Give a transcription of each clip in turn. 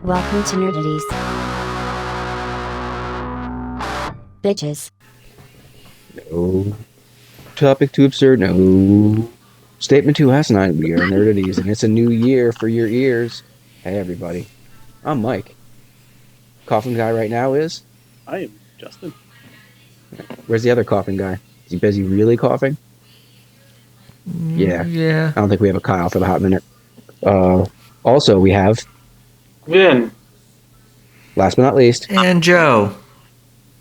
Welcome to Nerdities. Bitches. No. Topic too absurd. No. Statement too asinine. We are Nerdities, and it's a new year for your ears. Hey, everybody. I'm Mike. Coughing guy right now is? I am Justin. Where's the other coughing guy? Is he busy really coughing? Yeah. Yeah. I don't think we have a Kyle for the hot minute. Also, we have, Vin. last but not least, And Joe.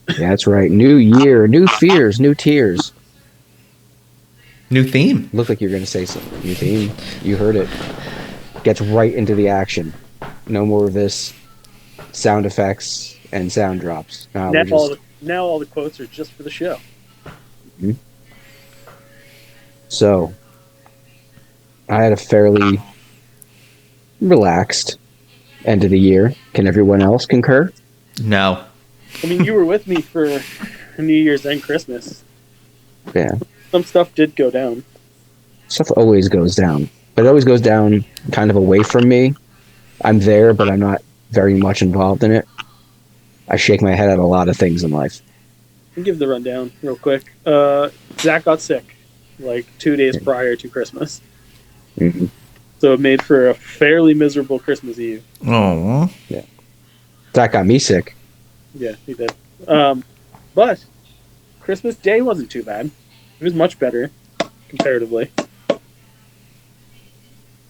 yeah, that's right. New year, new fears, new tears. New theme. Looked like you're going to say something. New theme. You heard it. Gets right into the action. No more of this sound effects and sound drops. Now all the quotes are just for the show. Mm-hmm. So, I had a fairly relaxed end of the year. Can everyone else concur? No. I mean, you were with me for New Year's and Christmas. Yeah. Some stuff did go down. Stuff always goes down. But it always goes down kind of away from me. I'm there, but I'm not very much involved in it. I shake my head at a lot of things in life. I'll give the rundown real quick. Zach got sick like 2 days prior to Christmas. Mm-hmm. So it made for a fairly miserable Christmas Eve. Oh. Yeah. That got me sick. Yeah, he did. But Christmas Day wasn't too bad. It was much better, comparatively.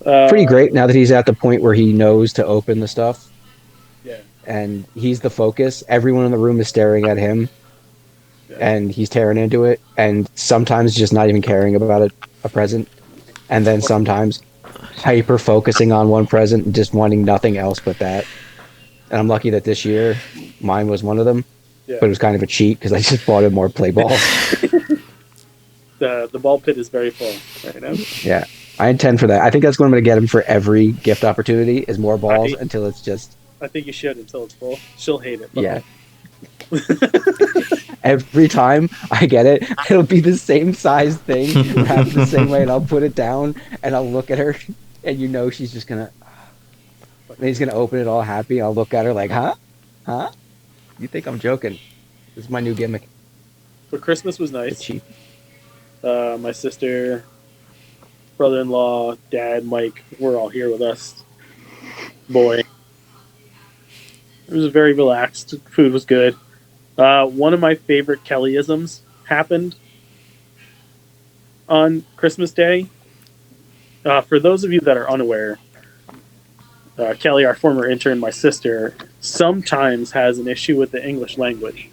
Pretty great now that he's at the point where he knows to open the stuff. Yeah. And he's the focus. Everyone in the room is staring at him. Yeah. And he's tearing into it. And sometimes just not even caring about a present. And then sometimes hyper focusing on one present and just wanting nothing else but that. And I'm lucky that this year mine was one of them. Yeah. But it was kind of a cheat because I just bought him more play balls. The ball pit is very full right now. Yeah. I intend for that. I think that's what I'm going to get him for every gift opportunity is more balls until it's just... I think you should until it's full. She'll hate it. Yeah. Every time I get it, it'll be the same size thing, wrapped the same way, and I'll put it down, and I'll look at her, and you know she's just going to... And he's going to open it all happy, I'll look at her like, huh? Huh? You think I'm joking. This is my new gimmick. But Christmas was nice. It's cheap. My sister, brother-in-law, dad, Mike, were all here with us. Boy. It was very relaxed. Food was good. One of my favorite Kellyisms happened on Christmas Day. For those of you that are unaware, Kelly, our former intern, my sister, sometimes has an issue with the English language.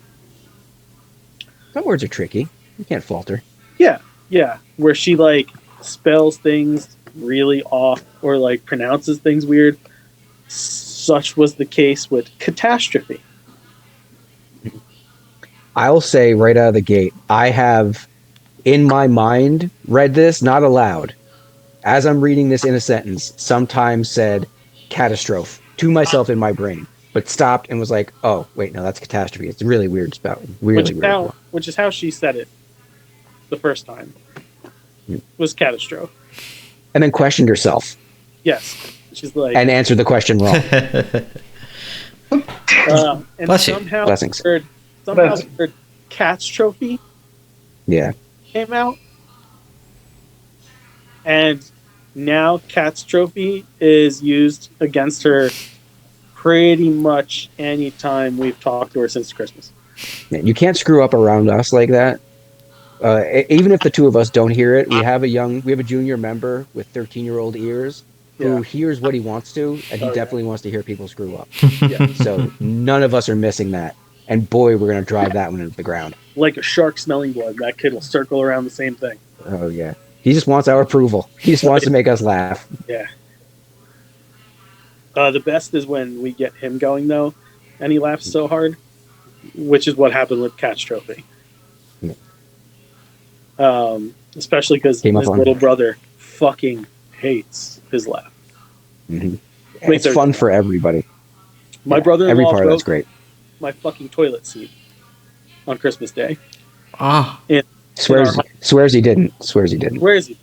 Some words are tricky. You can't falter. Yeah. Where she, like, spells things really off or, like, pronounces things weird. Such was the case with catastrophe. I'll say right out of the gate, I have, in my mind, read this, not aloud. As I'm reading this in a sentence, sometimes said catastrophe to myself in my brain, but stopped and was like, oh, wait, no, that's catastrophe. It's really weird spelling. Really weird. Which is how she said it the first time. Was catastrophe. And then questioned herself. Yes. She's like... And answered the question wrong. And Bless you. somehow Blessings. the word catastrophe Yeah. came out. And now catastrophe is used against her pretty much any time we've talked to her since Christmas. Man, you can't screw up around us like that. Even if the two of us don't hear it, we have a junior member with 13-year-old ears who hears what he wants to, and he definitely wants to hear people screw up. Yeah. So none of us are missing that. And boy, we're going to drive that one into the ground. Like a shark smelling blood, that kid will circle around the same thing. Oh, yeah. He just wants our approval. He just wants to make us laugh. Yeah. The best is when we get him going, though, and he laughs so hard, which is what happened with catastrophe. Especially because his little brother fucking hates his laugh. Mm-hmm. It's fun for everybody. My brother-in-law every part of that's broke great. my fucking toilet seat on Christmas Day. Swears he didn't. Where is he?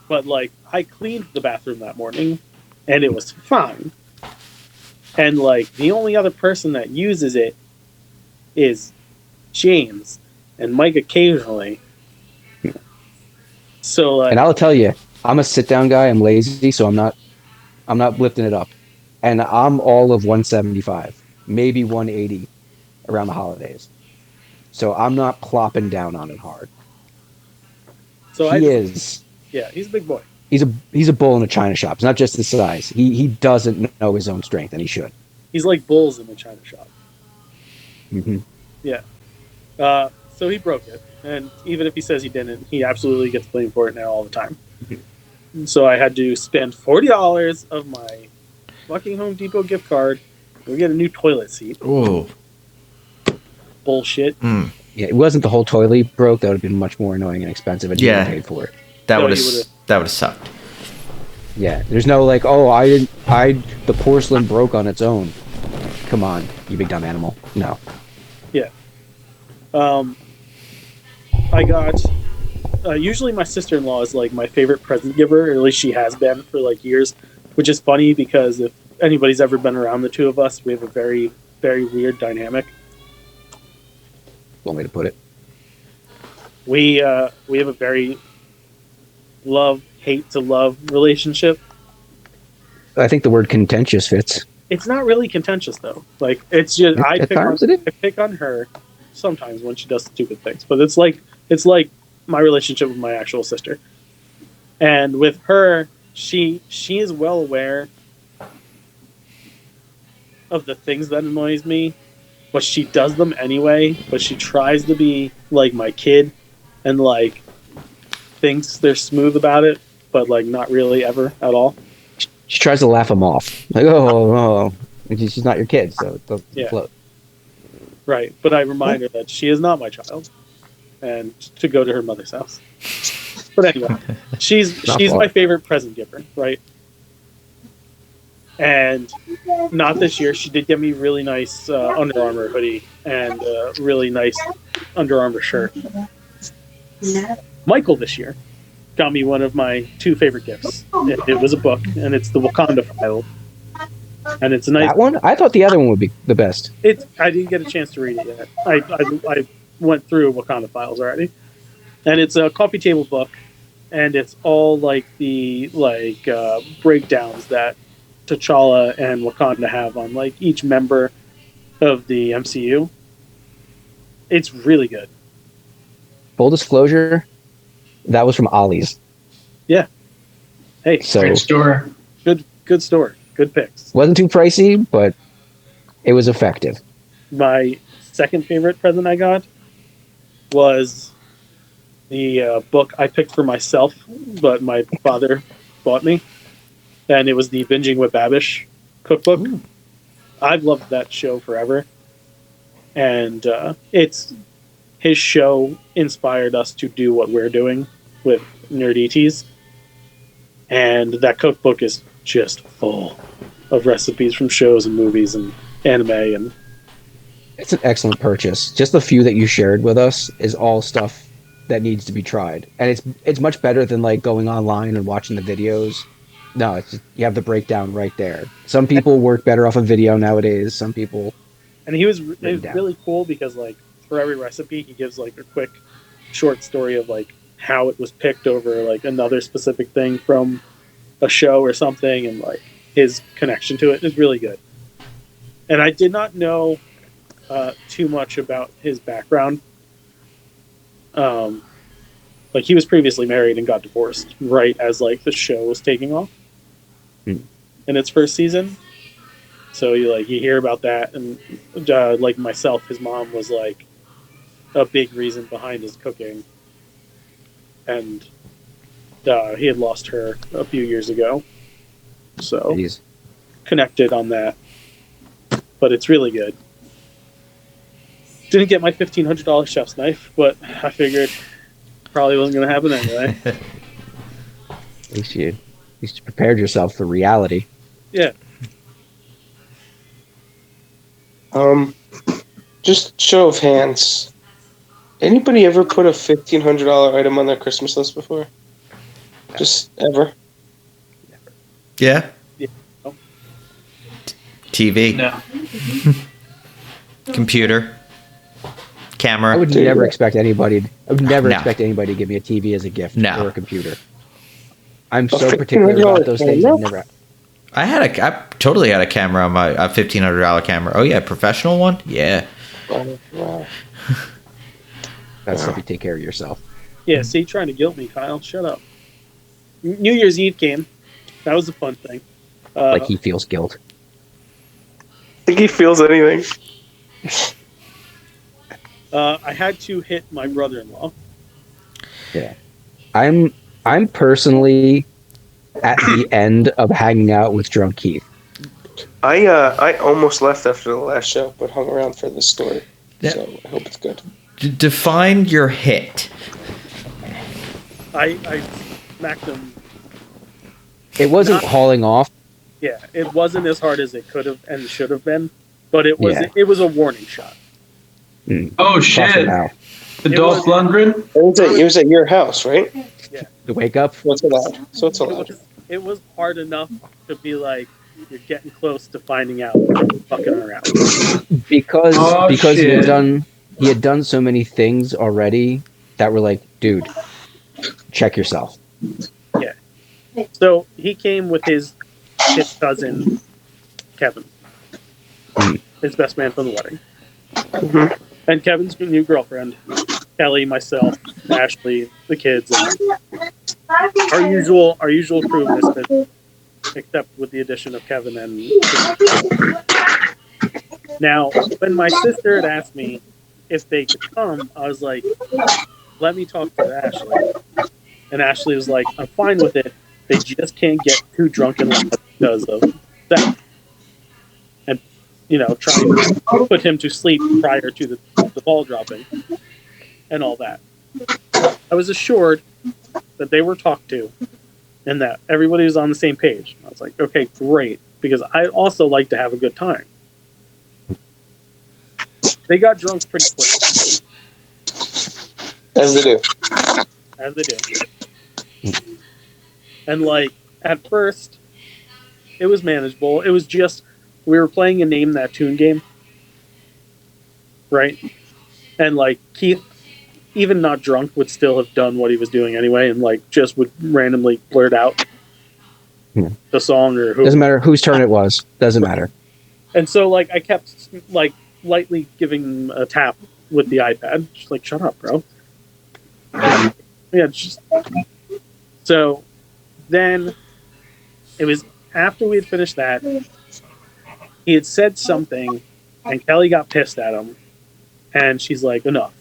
But, like, I cleaned the bathroom that morning, and it was fine. And like the only other person that uses it is James and Mike occasionally. So And I'll tell you, I'm a sit down guy. I'm lazy, so I'm not lifting it up. And I'm all of 175, maybe 180 around the holidays. So I'm not plopping down on it hard. so He is. yeah, he's a big boy. He's a bull in a china shop. It's not just the size. He doesn't know his own strength, and he should. He's like bulls in the china shop. Mm-hmm. Yeah. So he broke it, and even if he says he didn't, he absolutely gets blamed for it now all the time. So I had to spend $40 of my fucking Home Depot gift card to get a new toilet seat. Ooh. Bullshit. Mm. Yeah, it wasn't the whole toilet broke. That would have been much more annoying and expensive, and you Yeah. would have paid for it. That No, would you have would've- that would have sucked. Yeah, there's no like, oh, the porcelain broke on its own. Come on, you big dumb animal. No. Yeah. I got. Usually, my sister-in-law is like my favorite present giver, or at least she has been for like years. Which is funny because if anybody's ever been around the two of us, we have a very, very weird dynamic. One way to put it. We have a very hate to love relationship. I think the word contentious fits. It's not really contentious though. Like it's just I At pick on times it is. I pick on her sometimes when she does stupid things, but it's like my relationship with my actual sister. And with her, she is well aware of the things that annoys me, but she does them anyway. But she tries to be like my kid and like thinks they're smooth about it, but like not really ever at all. She tries to laugh him off. Like, oh. She's not your kid, so it doesn't Yeah. float. Right, but I remind her that she is not my child, and to go to her mother's house. But anyway, she's Not my far. favorite present giver, right? And not this year. She did get me really nice Under Armour hoodie and a really nice Under Armour shirt. Michael this year got me one of my two favorite gifts. It was a book, and it's the Wakanda File. And it's a nice. That one? I thought the other one would be the best. I didn't get a chance to read it yet. I went through Wakanda Files already, and it's a coffee table book, and it's all like the breakdowns that T'Challa and Wakanda have on like each member of the MCU. It's really good. Full disclosure, that was from Ollie's. Hey, So Great store. good store, good picks. wasn't too pricey, but it was effective. My second favorite present I got was the book I picked for myself, but my father bought me, and it was the Binging with Babish cookbook. Ooh. I've loved that show forever, and it's his show inspired us to do what we're doing with Nerd ETs, and that cookbook is just full of recipes from shows and movies and anime and It's an excellent purchase. Just the few that you shared with us is all stuff that needs to be tried, and it's much better than like going online and watching the videos. No, it's just, you have the breakdown right there. Some people work better off a video nowadays. Some people, And it was down. really cool because like for every recipe he gives like a quick short story of like how it was picked over like another specific thing from a show or something, and like his connection to it is really good. And I did not know too much about his background. Like he was previously married and got divorced right as like the show was taking off in its first season. So you hear about that, and like myself, his mom was like a big reason behind his cooking, and he had lost her a few years ago, so geez. connected on that. But it's really good. Didn't get my $1,500 chef's knife, but I figured probably wasn't going to happen anyway. At least you prepared yourself for reality. Yeah. Just show of hands. Anybody ever put a $1,500 item on their Christmas list before? Just ever? Yeah. Yeah. TV, No. computer, camera. I would never expect anybody. I would never No. expect anybody to give me a TV as a gift No. or a computer. I'm so particular about those things. I've never. I totally had a camera on my a $1,500 camera. Oh yeah, professional one. Yeah. Oh, wow. That's stuff you take care of yourself. Yeah, see, trying to guilt me, Kyle. Shut up. New Year's Eve came. That was a fun thing. Like he feels guilt. I think he feels anything. I had to hit my brother-in-law. Yeah. I'm personally at the end of hanging out with drunk Keith. I almost left after the last show, but hung around for this story. Yeah. So I hope it's good. Define your hit. I smacked him. It wasn't hauling off. Yeah, it wasn't as hard as it could have and should have been, but it was Yeah. it was a warning shot. Oh Toss it shit! out. The It Dolph was- Lundgren. It was at your house, right? The wake up. So it's allowed. So it's It allowed. was, it was hard enough to be like, you're getting close to finding out what you're fucking around. because Oh, he shit. had done so many things already that were like, dude, check yourself. So he came with his cousin, Kevin, his best man from the wedding. Mhm. And Kevin's new girlfriend, Kelly, myself, Ashley, the kids, and our usual crew misfits, except with the addition of Kevin and. Now, when my sister had asked me if they could come, I was like, "Let me talk to Ashley," and Ashley was like, "I'm fine with it. They just can't get too drunk and loud because of that." And try to put him to sleep prior to the ball dropping and all that. I was assured that they were talked to and that everybody was on the same page. I was like, okay, great, because I also like to have a good time. They got drunk pretty quick, As they do. as they do. And at first, it was manageable. It was just, we were playing a Name That Tune game. Right? And Keith, even not drunk, would still have done what he was doing anyway, and just would randomly blurt out the song or who. Doesn't matter whose turn it was. Doesn't matter. And so I kept lightly giving him a tap with the iPad. Just shut up, bro. Yeah, just so then it was after we had finished that, he had said something and Kelly got pissed at him and she's like, enough.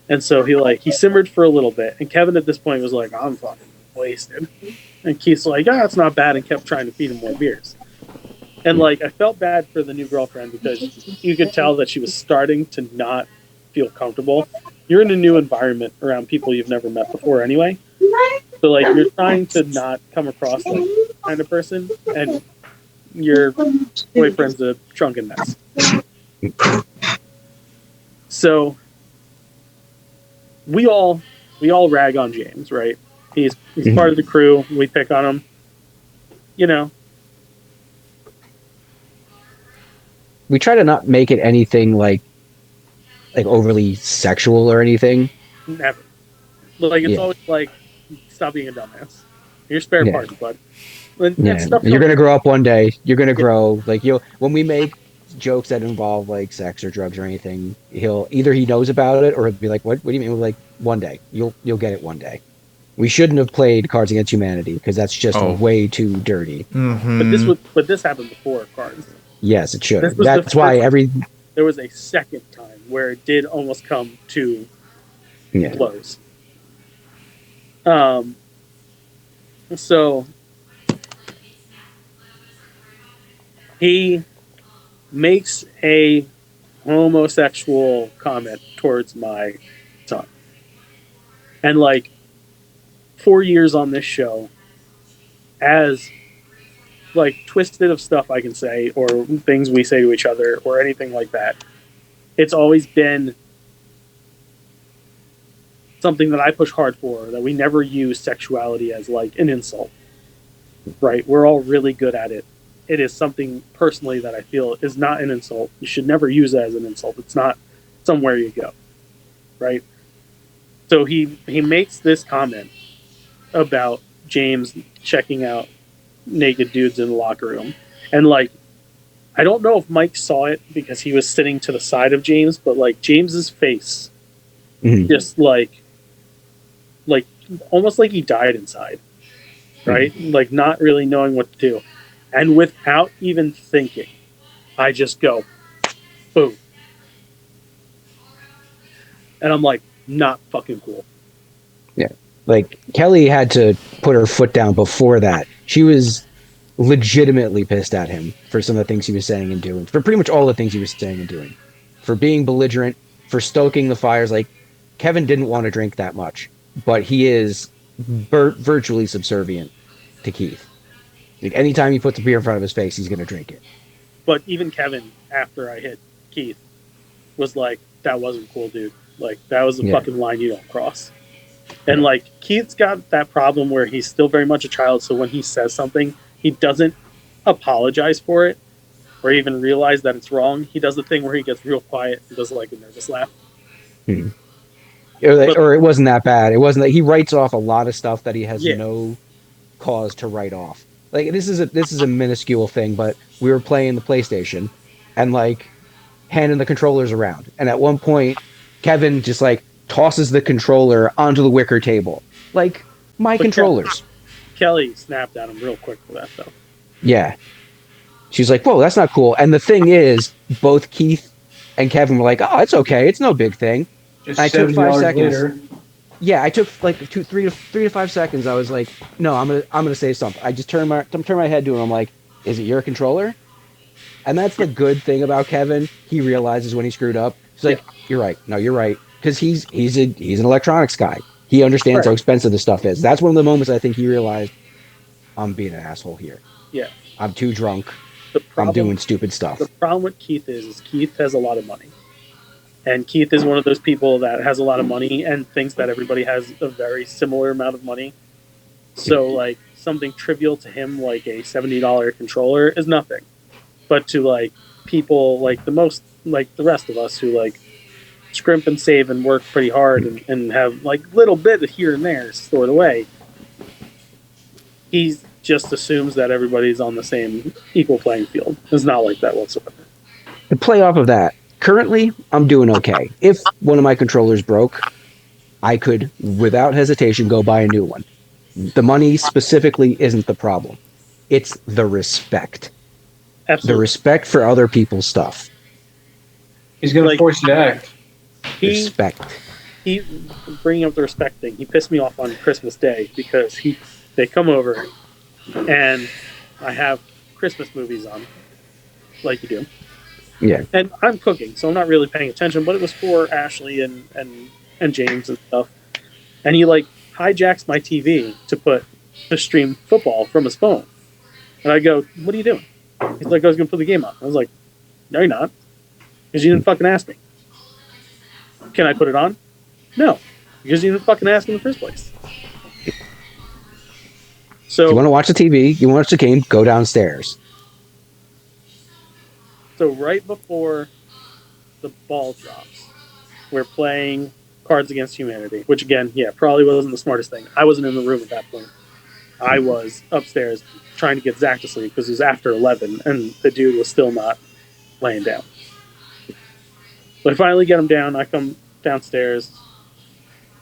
And so he simmered for a little bit, and Kevin at this point was like, I'm fucking wasted. And Keith's like, it's not bad, and kept trying to feed him more beers. And I felt bad for the new girlfriend because you could tell that she was starting to not feel comfortable. You're in a new environment around people you've never met before anyway. So you're trying to not come across like that kind of person, and your boyfriend's a drunken mess. So we all rag on James, right? He's part of the crew. We pick on him. We try to not make it anything like overly sexual or anything. Never. It's Yeah. always stop being a dumbass. Your spare Yeah. parts, bud. And Yeah, stuff you're gonna grow up one day. You're gonna grow. When we make jokes that involve sex or drugs or anything, he knows about it or he'll be like, "What? What do you mean?" We're like, "One day, you'll get it one day." We shouldn't have played Cards Against Humanity because that's just way too dirty. Mm-hmm. But this happened before Cards. Yes, it should. This was That's the why first- There was a second time where it did almost come to blows. So he makes a homosexual comment towards my son. And 4 years on this show, as twisted of stuff I can say or things we say to each other or anything like that, it's always been something that I push hard for, that we never use sexuality as an insult. Right? We're all really good at it it is something personally that I feel is not an insult. You should never use it as an insult. It's not somewhere you go, right? So he makes this comment about James checking out naked dudes in the locker room, and like, I don't know if Mike saw it because he was sitting to the side of James, but like James's face, just like almost like he died inside, right? Like not really knowing what to do, and without even thinking, I just go, boom, and I'm like, not fucking cool. Yeah. Like Kelly had to put her foot down before that. She was legitimately pissed at him for some of the things he was saying and doing, for pretty much all the things he was saying and doing, for being belligerent, for stoking the fires. Like, Kevin didn't want to drink that much, but he is virtually subservient to Keith. Like, anytime he puts a beer in front of his face, he's going to drink it. But even Kevin, after I hit Keith, was like, that wasn't cool, dude. Like, that was a fucking line you don't cross. And like, Keith's got that problem where he's still very much a child, so when he says something, he doesn't apologize for it or even realize that it's wrong. He does the thing where he gets real quiet and does like a nervous laugh. Or it wasn't that bad. It wasn't that he writes off a lot of stuff that he has no cause to write off. Like, this is a minuscule thing, but we were playing the PlayStation and like handing the controllers around, and at one point Kevin just like tosses the controller onto the wicker table. Like, my controllers. Kelly snapped at him real quick for that, though. Yeah. She's like, whoa, that's not cool. And the thing is, both Keith and Kevin were like, oh, it's okay. It's no big thing. Just I took 5 seconds. Later. Yeah, I took like 3 to 5 seconds. I was like, no, I'm gonna say something. I just turn my head to him. I'm like, is it your controller? And that's the good thing about Kevin. He realizes when he screwed up. He's like, you're right. No, you're right. Because he's an electronics guy. He understands how expensive this stuff is. That's one of the moments I think he realized, I'm being an asshole here. Yeah. I'm too drunk. I'm doing stupid stuff. The problem with Keith is Keith has a lot of money. And Keith is one of those people that has a lot of money and thinks that everybody has a very similar amount of money. So, like, something trivial to him, like a $70 controller, is nothing. But to, like, people like the rest of us who, like, scrimp and save and work pretty hard and have like little bit here and there stored away, he just assumes that everybody's on the same equal playing field. It's not like that whatsoever. To play off of that, currently I'm doing okay. If one of my controllers broke, I could without hesitation go buy a new one. The money specifically isn't the problem. It's the respect. Absolutely. The respect for other people's stuff. He's gonna force you to act. Respect. He bringing up the respect thing. He pissed me off on Christmas Day because they come over and I have Christmas movies on, like you do. Yeah. And I'm cooking, so I'm not really paying attention. But it was for Ashley and James and stuff. And he like hijacks my TV to stream football from his phone. And I go, "What are you doing?" He's like, "I was gonna put the game on." I was like, "No, you're not, because you didn't fucking ask me." Can I put it on? No, because you didn't fucking ask in the first place. So you want to watch the TV, you want to watch the game, go downstairs. So right before the ball drops, we're playing Cards Against Humanity, which again, probably wasn't the smartest thing. I wasn't in the room at that point. I was upstairs trying to get Zach to sleep because it was after 11 and the dude was still not laying down. So I finally get him down. I come downstairs.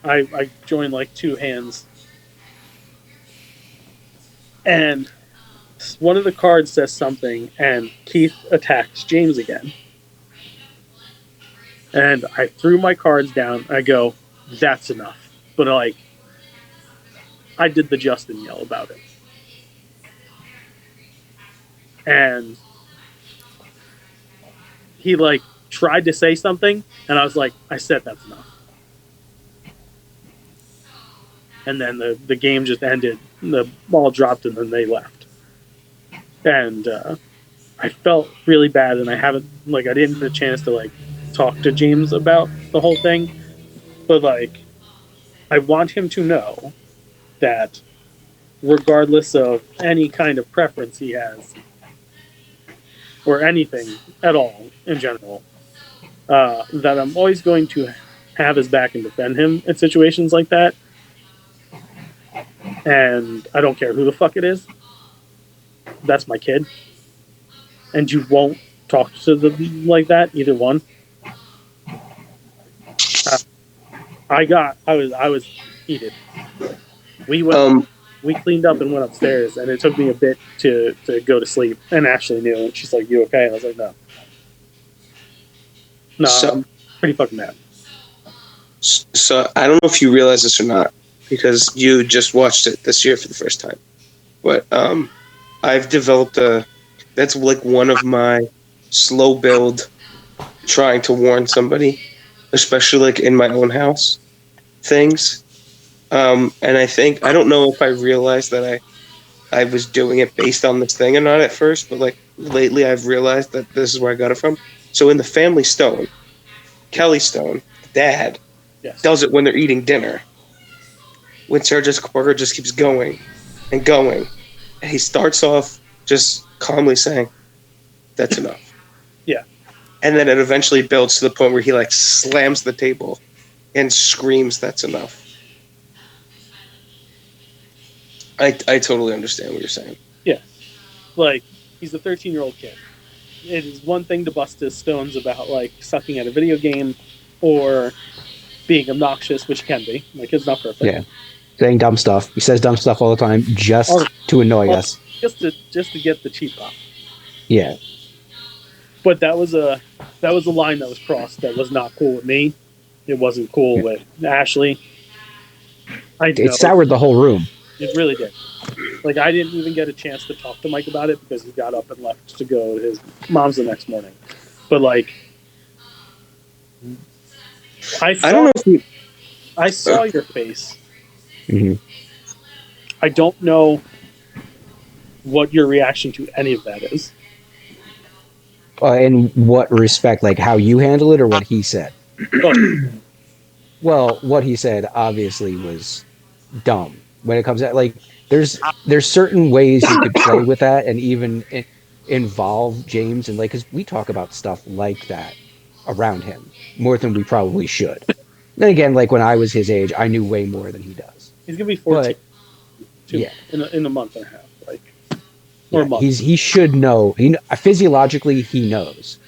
I join like two hands. And one of the cards says something, and Keith attacks James again. And I threw my cards down. I go, that's enough. But like, I did the Justin yell about it. And he like tried to say something, and I was like, I said that's enough. And then the game just ended. The ball dropped, and then they left. And I felt really bad, and I didn't get a chance to like talk to James about the whole thing. But like, I want him to know that regardless of any kind of preference he has, or anything at all in general, that I'm always going to have his back and defend him in situations like that. And I don't care who the fuck it is. That's my kid. And you won't talk to them like that, either one. I was heated. We cleaned up and went upstairs, and it took me a bit to go to sleep. And Ashley knew, and she's like, "You okay?" And I was like, "No, I'm pretty fucking mad." So I don't know if you realize this or not, because you just watched it this year for the first time. But I've developed that's like one of my slow build trying to warn somebody, especially like in my own house things. And I don't know if I realized that I was doing it based on this thing or not at first, but like lately I've realized that this is where I got it from. So in the family stone, Kelly Stone, dad, does it when they're eating dinner. When Sarah Jessica Parker just keeps going and going. And he starts off just calmly saying, "That's enough." Yeah. And then it eventually builds to the point where he like slams the table and screams, "That's enough." I totally understand what you're saying. Yeah. Like, he's a 13-year-old kid. It is one thing to bust his stones about, like, sucking at a video game or being obnoxious, which can be. My kid's not perfect. Yeah. Saying dumb stuff. He says dumb stuff all the time just to annoy us. Just to get the cheap off. Yeah. But that was a line that was crossed that was not cool with me. It wasn't cool with Ashley. It soured the whole room. It really did. Like, I didn't even get a chance to talk to Mike about it because he got up and left to go to his mom's the next morning. But, like, I saw your face. Mm-hmm. I don't know what your reaction to any of that is. In what respect? Like how you handle it or what he said? Well, what he said obviously was dumb. When it comes to like, there's certain ways you could play with that and even involve James and like, because we talk about stuff like that around him more than we probably should. Then again, like when I was his age, I knew way more than he does. He's gonna be 14 in a month and a half, like, or a month. He should know. Physiologically, he knows.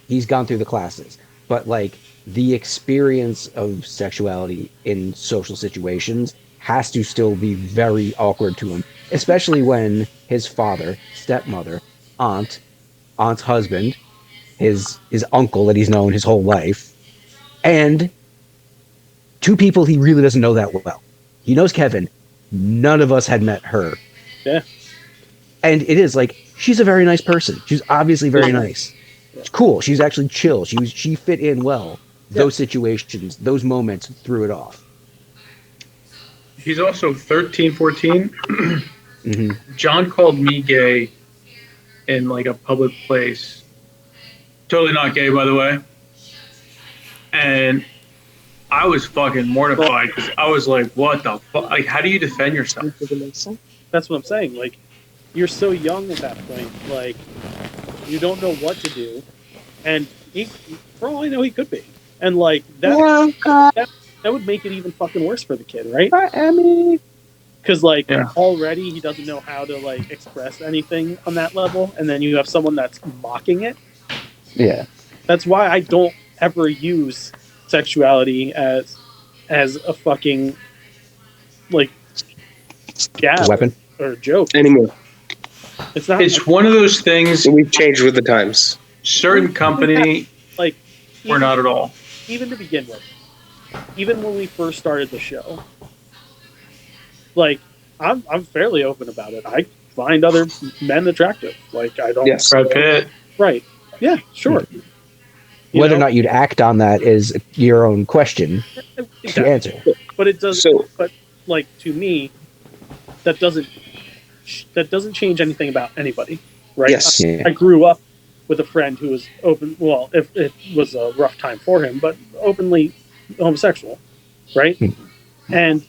He's gone through the classes, but like the experience of sexuality in social situations has to still be very awkward to him, especially when his father, stepmother, aunt's husband, his uncle that he's known his whole life, and two people he really doesn't know that well. He knows Kevin. None of us had met her. Yeah. And it is like, she's a very nice person. She's obviously very nice. It's cool. She's actually chill. She fit in well. Those situations, those moments threw it off. He's also 13, 14. Mm-hmm. John called me gay in like a public place. Totally not gay, by the way. And I was fucking mortified because I was like, what the fuck? Like, how do you defend yourself? That's what I'm saying. Like, you're so young at that point. Like, you don't know what to do. And for all I know, he could be. And, like, that would make it even fucking worse for the kid, right? Because, like, already he doesn't know how to, like, express anything on that level. And then you have someone that's mocking it. Yeah. That's why I don't ever use sexuality as a fucking, like, jab weapon or joke anymore. It's not. It's one of those things. We've changed with the times. Certain company, like, or not at all. Even to begin with, even when we first started the show, like, I'm fairly open about it. I find other men attractive. Like, I don't. Yes. Brad Pitt. Right. Yeah. Sure. Whether or not you'd act on that is your own question to answer. But it does. So, but like, to me, that doesn't change anything about anybody, right? Yes. I grew up with a friend who was open. Well, if it was a rough time for him, but openly homosexual, right? And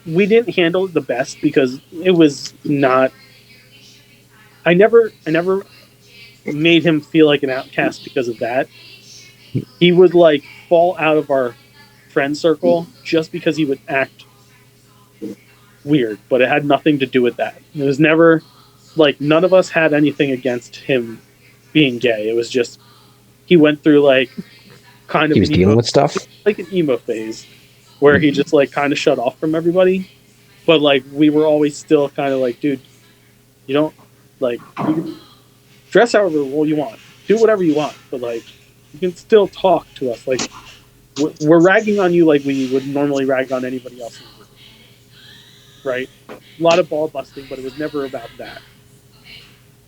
we didn't handle it the best because it was not. I never made him feel like an outcast because of that. He would like fall out of our friend circle just because he would act weird, but it had nothing to do with that. It was never like none of us had anything against him being gay. It was just he went through like kind of He was dealing with stuff. like an emo phase where he just like kind of shut off from everybody. But like we were always still kind of like, dude, you don't like you can dress however you want, do whatever you want, but like you can still talk to us. Like we're ragging on you like we would normally rag on anybody else in the group, right? A lot of ball busting, but it was never about that.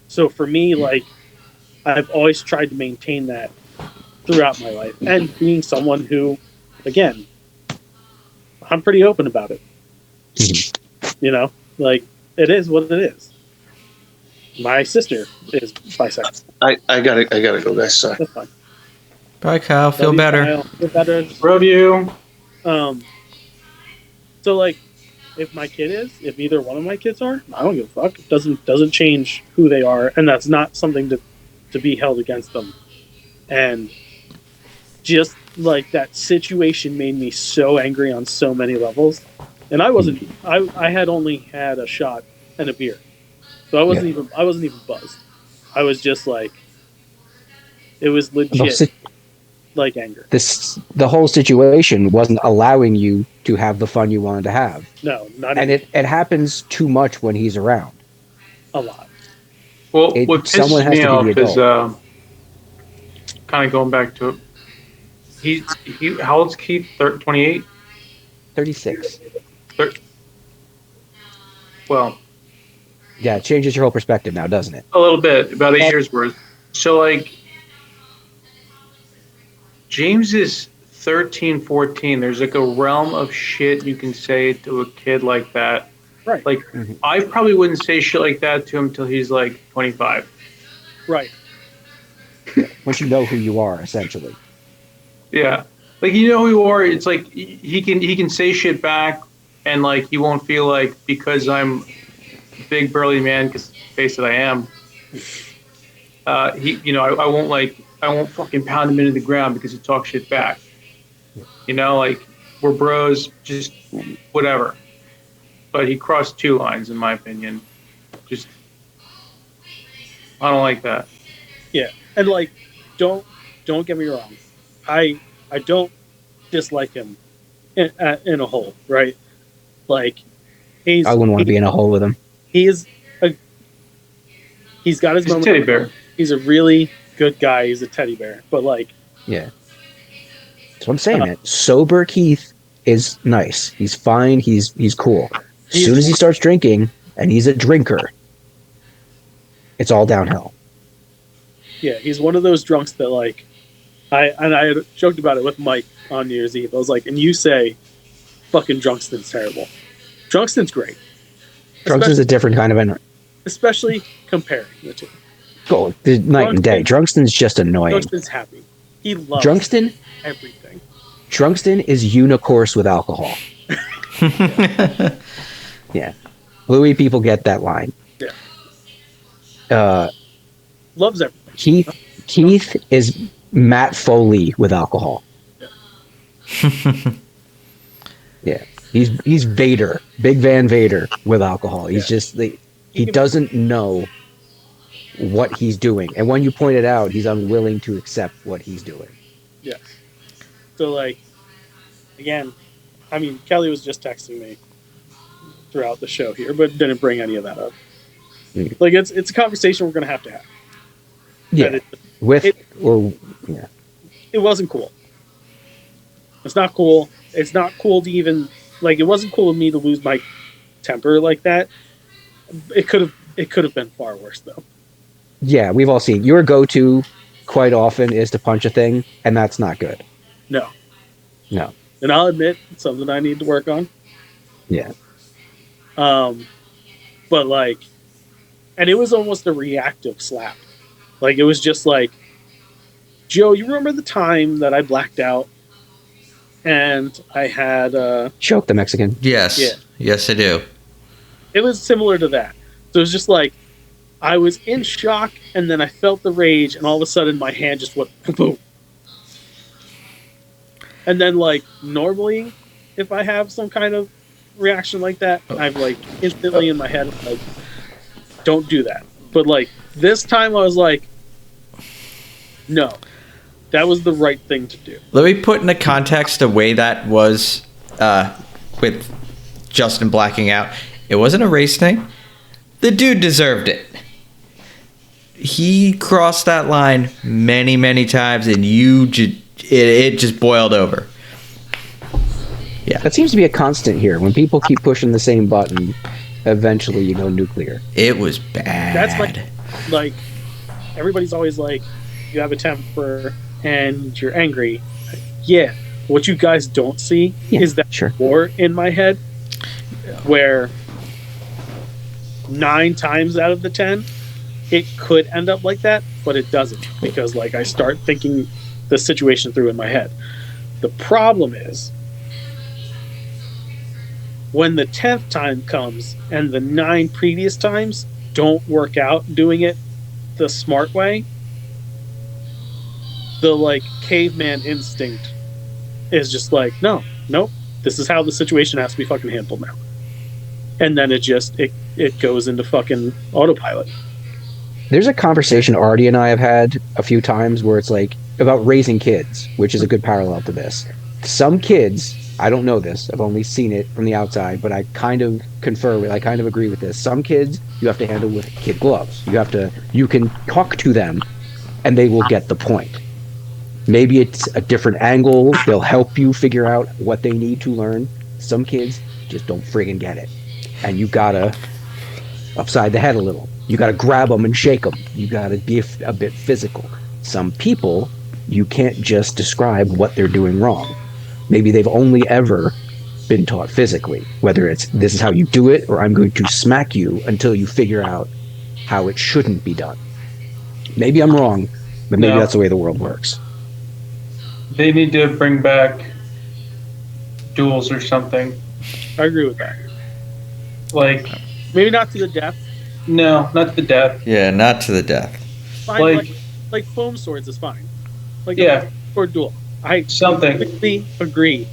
So for me, like I've always tried to maintain that throughout my life, and being someone who, again, I'm pretty open about it. You know, like it is what it is. My sister is bisexual. I gotta go, guys. Sorry. That's fine. Bye, Kyle. Feel Love you, better. Kyle. Feel better. Love you. So like, if either one of my kids are, I don't give a fuck. It doesn't change who they are, and that's not something to be held against them. And just like that situation made me so angry on so many levels. And I wasn't. I had only had a shot and a beer, so I wasn't even buzzed. I was just like, it was legit, like anger. The whole situation wasn't allowing you to have the fun you wanted to have. No, not And even it happens too much when he's around. a lot. Well, what someone pisses has me to off be the is adult. kind of going back to it. He how old's Keith? 28? 36. Well, Yeah, it changes your whole perspective now, doesn't it? a little bit, about 8 years worth. So, like, James is 13, 14. There's like a realm of shit you can say to a kid like that. Right. Like, I probably wouldn't say shit like that to him until he's like 25. Right. Once you know who you are, essentially. Yeah. Like, you know who you are, it's like he can say shit back, and like he won't feel like because I'm a big burly man, because face it, I am. I won't fucking pound him into the ground because he talks shit back. You know, like we're bros, just whatever. But he crossed 2 lines, in my opinion. Just, I don't like that. Yeah, and like, don't get me wrong. I don't dislike him in a whole, right? Like, I wouldn't want to be in a hole with him. He's got his He's a moment. teddy bear. He's a really good guy. He's a teddy bear, but like, Yeah. That's what I'm saying, man. Sober Keith is nice. He's fine. He's cool. As soon as he starts drinking, and he's a drinker, it's all downhill. yeah, he's one of those drunks that like, I had joked about it with Mike on New Year's Eve. I was like, and you say, fucking Drunkston's terrible. Drunkston's great. Drunkston's a different kind of Especially comparing the two. the night and day. Drunkston's just annoying. Drunkston's happy. He loves Drunkston everything. Drunkston is unicourse with alcohol. Yeah. Louis people get that line. Yeah. Loves everything. Keith is Matt Foley with alcohol. Yeah. He's Vader, Big Van Vader with alcohol. He's just he doesn't know what he's doing, and when you point it out, he's unwilling to accept what he's doing. Yes. So like, again, I mean, Kelly was just texting me throughout the show here, but didn't bring any of that up. Like, it's a conversation we're gonna have to have. Yeah. It wasn't cool. It's not cool. It's not cool to even like. It wasn't cool of me to lose my temper like that. It could have been far worse though. Yeah, we've all seen your go-to quite often is to punch a thing, and that's not good. No. No. And I'll admit it's something I need to work on. Yeah. But like, and it was almost a reactive slap. Like, it was just like, Joe, you remember the time that I blacked out and I had Choke the Mexican. Yes. Yeah. Yes, I do. It was similar to that. So it was just like, I was in shock, and then I felt the rage, and all of a sudden my hand just went boom. And then, like, normally, if I have some kind of reaction like that, I'm like instantly in my head, like, don't do that. But like this time, I was like, no, that was the right thing to do. Let me put in the context the way that was with Justin blacking out. It wasn't a race thing. The dude deserved it. He crossed that line many, many times, and it just boiled over. Yeah, That seems to be a constant here. When people keep pushing the same button, eventually you go nuclear. it was bad. That's like everybody's always like, you have a temper and you're angry. Yeah, what you guys don't see is that sure. war in my head, where 9 times out of the 10, it could end up like that, but it doesn't, because like I start thinking the situation through in my head. The problem is when the 10th time comes and the 9 previous times don't work out doing it the smart way, the like caveman instinct is just like, nope, this is how the situation has to be fucking handled now. And then it goes into fucking autopilot. There's a conversation Artie and I have had a few times where it's like about raising kids, which is a good parallel to this. Some kids, I don't know this, I've only seen it from the outside, but I kind of agree with this. Some kids you have to handle with kid gloves. You can talk to them and they will get the point. Maybe it's a different angle, they'll help you figure out what they need to learn. Some kids just don't friggin' get it. And you gotta upside the head a little. You gotta grab them and shake them. You gotta be a bit physical. Some people, you can't just describe what they're doing wrong. Maybe they've only ever been taught physically, whether it's this is how you do it, or I'm going to smack you until you figure out how it shouldn't be done. Maybe I'm wrong, but maybe that's the way the world works. They need to bring back duels or something. I agree with that. Like, Maybe not to the death. no, not to the death. Yeah, not to the death. Fine, like foam swords is fine. Like Yeah. or duel. I Something. completely agree.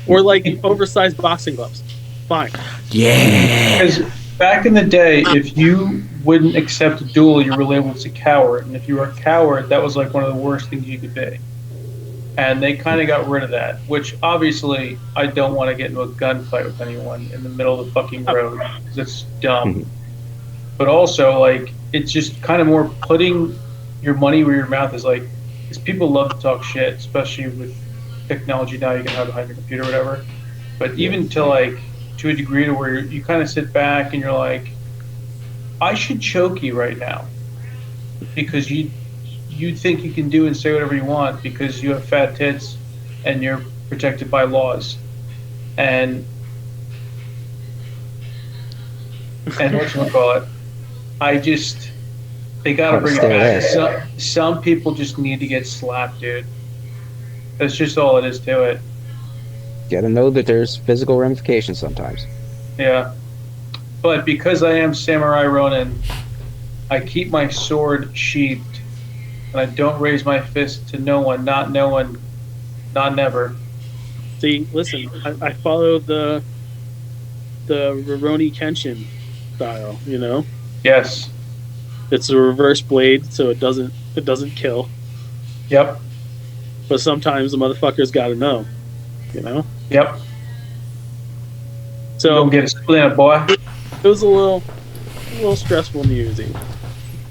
Or like oversized boxing gloves. Fine. Yeah. Because back in the day, if you wouldn't accept a duel, you were labeled as a coward. And if you were a coward, that was like one of the worst things you could be. And they kind of got rid of that, which obviously I don't want to get into a gunfight with anyone in the middle of the fucking road because it's dumb. But also, like, it's just kind of more putting your money where your mouth is. Like, because people love to talk shit, especially with technology now you can have behind your computer or whatever. But even to a degree to where you kind of sit back and you're like, I should choke you right now because you think you can do and say whatever you want because you have fat tits and you're protected by laws. And whatchamacallit, they gotta bring it back. Some people just need to get slapped, dude. That's just all it is to it. Gotta know that there's physical ramifications sometimes. Yeah. But because I am Samurai Ronin, I keep my sword sheathed. And I don't raise my fist to no one, not never. See, listen, I follow the Rurouni Kenshin style, you know? Yes. It's a reverse blade, so it doesn't kill. Yep. But sometimes the motherfuckers gotta know, you know? Yep. So Don't get a splinter, boy. it was a little stressful New Year's Eve.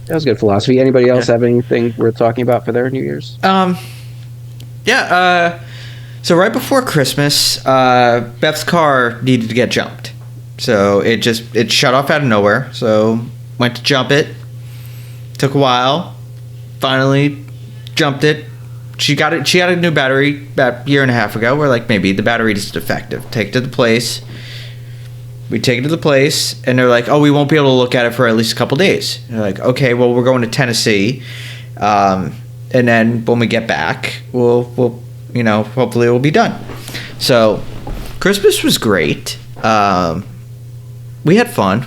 That was good philosophy. Anybody else have anything worth talking about for their New Year's? So right before Christmas, Beth's car needed to get jumped. So it shut off out of nowhere. So went to jump it. Took a while. Finally jumped it. She got a new battery about a year and a half ago. We're like, maybe the battery is defective. Take it to the place. We take it to the place, and they're like, oh, we won't be able to look at it for at least a couple days. And they're like, okay, well, we're going to Tennessee. And then when we get back, we'll hopefully it will be done. So Christmas was great. We had fun.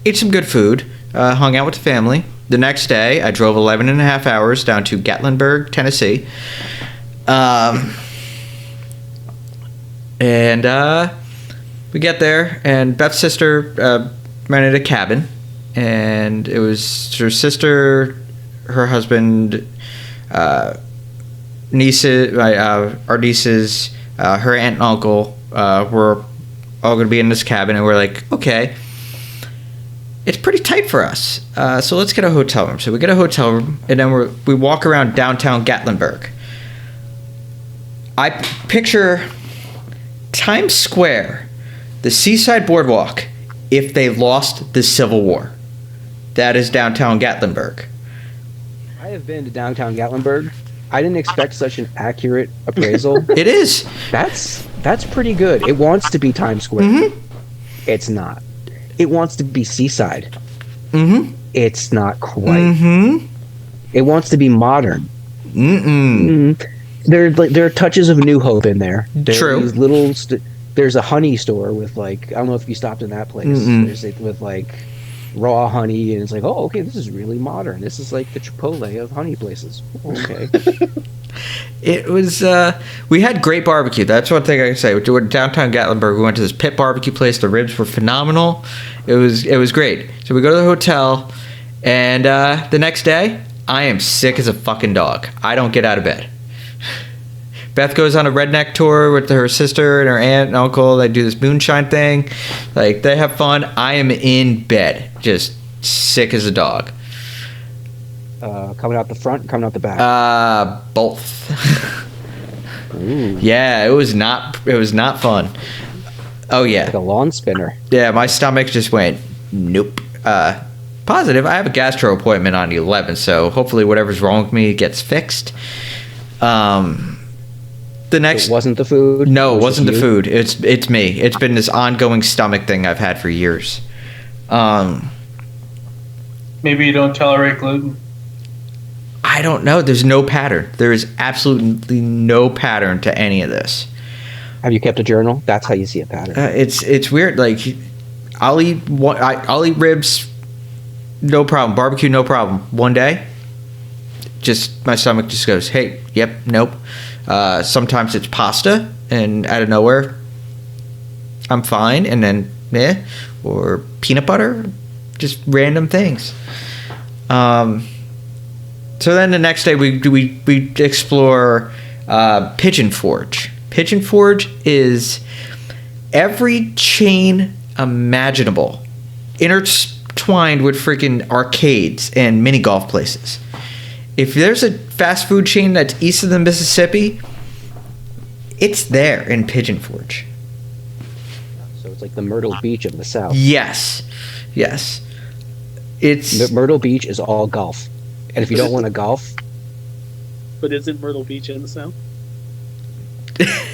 Ate some good food. hung out with the family. The next day, I drove 11 and a half hours down to Gatlinburg, Tennessee. And we get there, and Beth's sister rented a cabin. And it was her sister, her husband, nieces, our nieces, her aunt and uncle were all going to be in this cabin. And we're like, okay, it's pretty tight for us. So let's get a hotel room. So we get a hotel room, and then we walk around downtown Gatlinburg. I picture Times Square, the Seaside Boardwalk, if they lost the Civil War. That is downtown Gatlinburg. I have been to downtown Gatlinburg. I didn't expect such an accurate appraisal. It is. That's pretty good. It wants to be Times Square. Mm-hmm. It's not. It wants to be Seaside. Mm-hmm. It's not quite. Mm-hmm. It wants to be modern. Mm-mm. There are touches of New Hope in there. True. These little there's a honey store with I don't know if you stopped in that place. Mm-mm. There's with raw honey, and it's like, oh, okay, this is really modern. This is like the Chipotle of honey places. Okay. It was we had great barbecue. That's one thing I can say. We were downtown Gatlinburg. We went to this pit barbecue place. The ribs were phenomenal. It was great. So we go to the hotel, and the next day I am sick as a fucking dog. I don't get out of bed. Beth goes on a redneck tour with her sister and her aunt and uncle. They do this moonshine thing. They have fun. I am in bed, just sick as a dog. Coming out the front, coming out the back. Both. Ooh. Yeah, it was not fun. Oh yeah, Like a lawn spinner. yeah. My stomach just went nope. Positive. I have a gastro appointment on the 11th, so hopefully whatever's wrong with me gets fixed. The next It wasn't the food. No, it wasn't the you? food. It's me. It's been this ongoing stomach thing I've had for years. Maybe you don't tolerate gluten. I don't know. There's no pattern. There is absolutely no pattern to any of this. Have you kept a journal? That's how you see a pattern. It's weird. I'll eat ribs, no problem. Barbecue, no problem. One day, just my stomach just goes, hey, yep, nope. Sometimes it's pasta, and out of nowhere, I'm fine, and then or peanut butter, just random things. So then the next day we explore Pigeon Forge. Pigeon Forge is every chain imaginable, intertwined with freaking arcades and mini golf places. If there's a fast food chain that's east of the Mississippi, it's there in Pigeon Forge. So it's like the Myrtle Beach of the South. Yes. It's Myrtle Beach is all golf. And if you don't want to golf, But isn't Myrtle Beach in the South?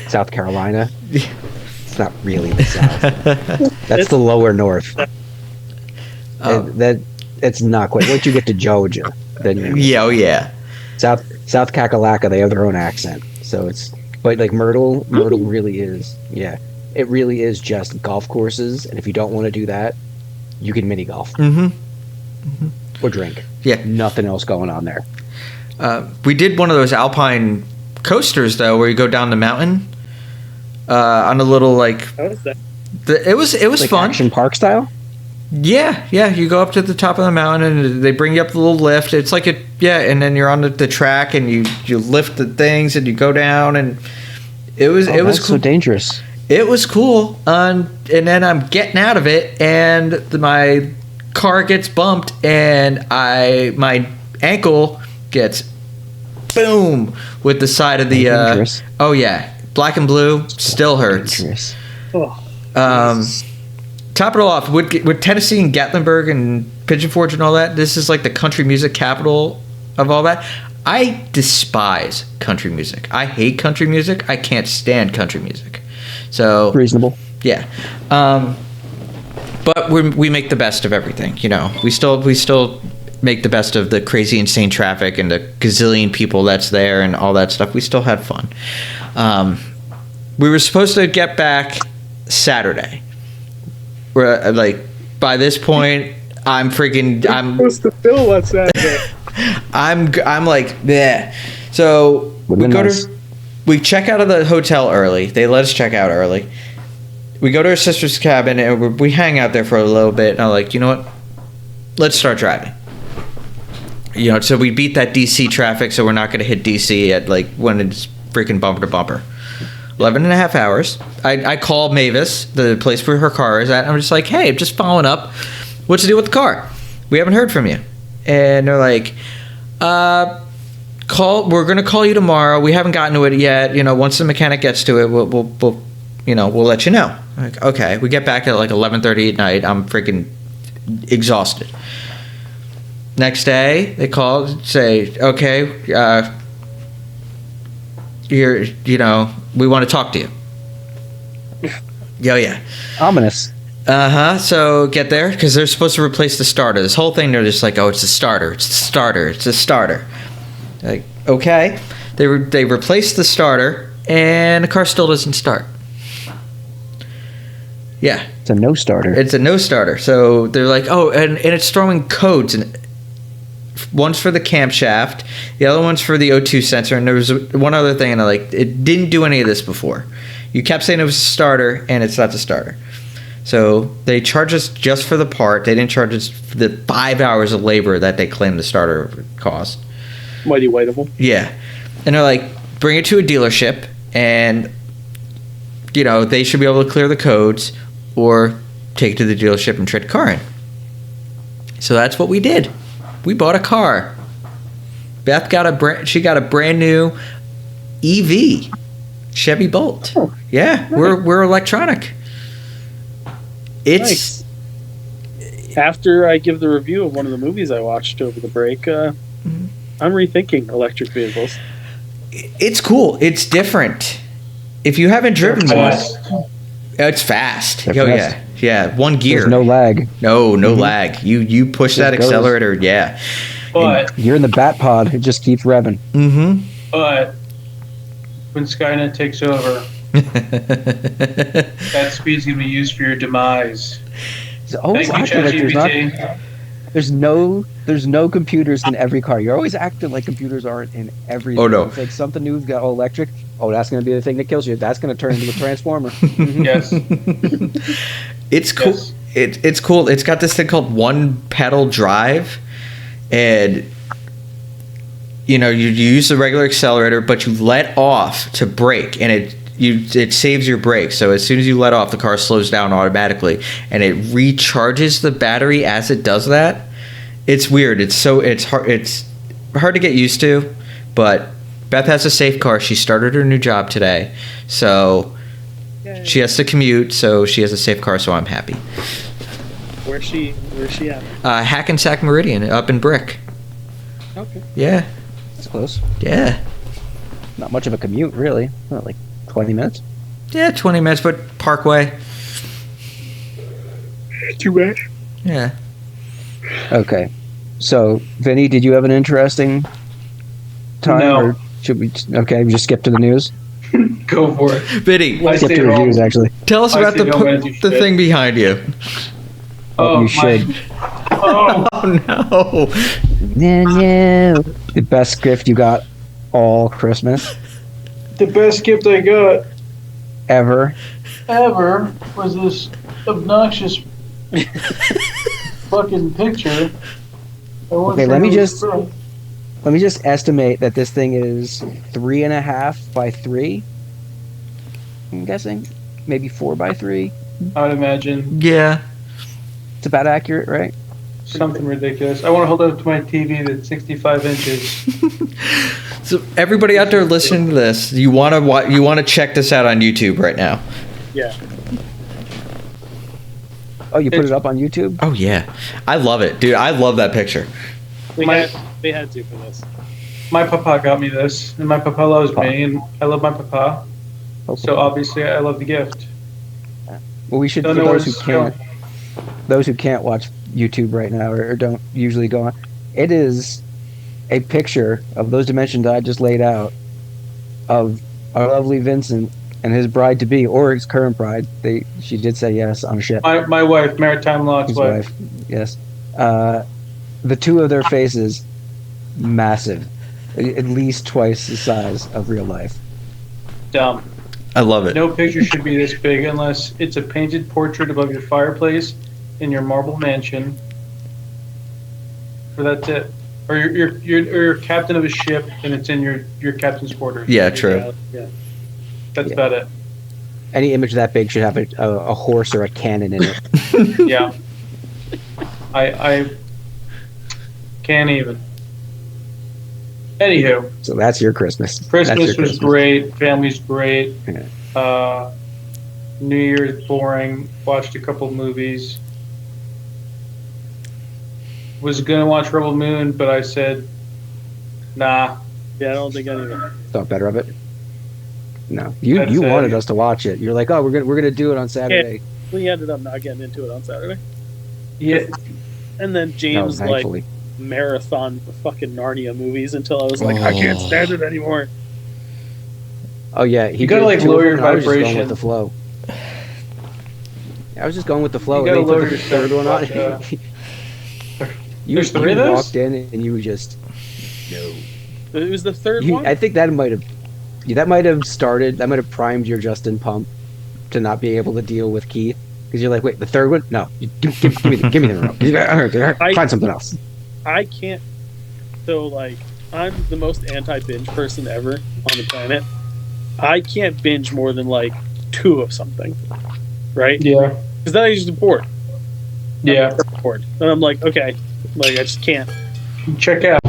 South Carolina, it's not really the South. That's the lower north. It's not quite. Once you get to Georgia, then you're yeah. South Kakalaka, they have their own accent. So it's, but Myrtle really is, it really is just golf courses. And if you don't want to do that, you can mini golf or drink. Yeah, nothing else going on there. We did one of those alpine coasters though, where you go down the mountain on a little How is that? It was fun. Action park style. Yeah. You go up to the top of the mountain and they bring you up the little lift. It's like and then you're on the track and you lift the things and you go down, and it was That's cool. so dangerous. It was cool. And then I'm getting out of it, and my car gets bumped, and my ankle gets boom with the side of the dangerous. Oh yeah, black and blue still hurts. Dangerous. Top it all off with Tennessee and Gatlinburg and Pigeon Forge and all that. This is like the country music capital of all that. I despise country music. I hate country music. I can't stand country music. So Reasonable. yeah. But we make the best of everything. We still make the best of the crazy, insane traffic and the gazillion people that's there and all that stuff. We still had fun. We were supposed to get back Saturday. We're by this point, I'm supposed to fill on Saturday. I'm like, yeah. So Would've been nice. we check out of the hotel early. They let us check out early. We go to our sister's cabin and we hang out there for a little bit. And I'm like, you know what? Let's start driving. You know, so we beat that DC traffic, so we're not going to hit DC at like when it's freaking bumper to bumper. 11 and a half hours. I call Mavis, the place where her car is at, and I'm just like, hey, I'm just following up. What's the deal with the car? We haven't heard from you. And they're like, we're going to call you tomorrow. We haven't gotten to it yet. You know, once the mechanic gets to it, we'll let you know. I'm like, okay. We get back at like 11:30 at night. I'm freaking exhausted. Next day, they call, say, okay, we want to talk to you. Yeah. Ominous. So get there, because they're supposed to replace the starter. This whole thing, they're just like, oh, it's the starter. Like, okay. They replaced the starter, and the car still doesn't start. Yeah. It's a no starter. So they're like, oh, and it's throwing codes, and one's for the camshaft, the other one's for the O2 sensor, and there was one other thing, and it didn't do any of this before. You kept saying it was a starter, and it's not the starter. So they charge us just for the part. They didn't charge us for the 5 hours of labor that they claim the starter would cost. Mighty white of them. Yeah. And they're like, bring it to a dealership, and, you know, they should be able to clear the codes, or take it to the dealership and trade the car in. So that's what we did. We bought a car. Beth got a brand new EV Chevy Bolt. Oh, yeah, nice. We're electronic. It's nice. After I give the review of one of the movies I watched over the break, I'm rethinking electric vehicles. It's cool. It's different. If you haven't driven one, it's fast. They're fast. Yeah. One gear. There's no lag. No lag. You push that accelerator. Yeah. But you're in the bat pod. It just keeps revving. Mm-hmm. But when Skynet takes over, that speed's gonna be used for your demise. It's always acting like there's no computers in every car. You're always acting like computers aren't in every. Oh no! It's like something new's got all electric. Oh, that's going to be the thing that kills you. That's going to turn into a transformer. Yes. It's cool. Yes. It's cool. It's got this thing called one pedal drive, and you know you use the regular accelerator, but you let off to brake, and it saves your brakes. So as soon as you let off, the car slows down automatically, and it recharges the battery as it does that. It's weird. It's hard to get used to, but Beth has a safe car. She started her new job today, so she has to commute. So she has a safe car. So I'm happy. Where's she at? Hackensack Meridian, up in Brick. Okay. Yeah. That's close. Yeah. Not much of a commute, really. Not like 20 minutes. Yeah, 20 minutes, but Parkway. Too bad. Yeah. Okay. So, Vinny, did you have an interesting time? No. Or should we? Okay, we just skip to the news. Go for it. Vinny, Skip to reviews, actually. tell us about the thing behind you. You should. Oh no. No. The best gift you got all Christmas The best gift I got ever. was this obnoxious fucking picture. Okay, let me just estimate that this thing is 3.5 by 3. I'm guessing maybe 4 by 3. I would imagine Yeah. It's about accurate, right? something ridiculous. I want to hold it up to my TV that's 65 inches. So everybody out there listening to this, you want to check this out on YouTube right now. Yeah. Oh, you put it up on YouTube? Oh yeah, I love it, dude. I love that picture. They had to for this. My papa got me this, and my papa loves me, and I love my papa. So obviously, I love the gift. Well, we should, for those who can't watch YouTube right now or don't usually go on, it is a picture of those dimensions I just laid out of our lovely Vincent and his bride to be, or his current bride. She did say yes on a ship. My wife, Maritime Locke's His wife. Yes. The two of their faces, massive, at least twice the size of real life. Dumb. I love it. No picture should be this big unless it's a painted portrait above your fireplace in your marble mansion. Or that's it. Or you're captain of a ship and it's in your captain's quarters. Yeah, true. Yeah. That's about it. Any image that big should have a horse or a cannon in it. Yeah. I can't even. Anywho, So that's your Christmas. Christmas was great. Family's great. Yeah. New Year's boring. Watched a couple movies. Was gonna watch Rebel Moon, but I said, nah. Yeah, I don't think any of it. Thought better of it. No, you That's wanted it. us to watch it. You're like, oh, we're gonna do it on Saturday. We ended up not getting into it on Saturday. Yeah. And then No, James like thankfully. marathon fucking Narnia movies until I was like, I can't stand it anymore. Oh yeah, You gotta, did like, two of lower them, your and I was just going vibration. with the flow. I was just going with the flow. You gotta and then lower he your put the third one on. stuff, You There's three of those? walked in and you just no. It was the third You, one. I think that might have started. That might have primed your Justin Pump to not be able to deal with Keith because you're like, wait, the third one? No, give me the remote. Find something else. I can't. So like, I'm the most anti-binge person ever on the planet. I can't binge more than like 2 of something, right? Yeah. Because then I just get bored. Yeah. Bored, and I'm like, okay, like I just can't. Check out.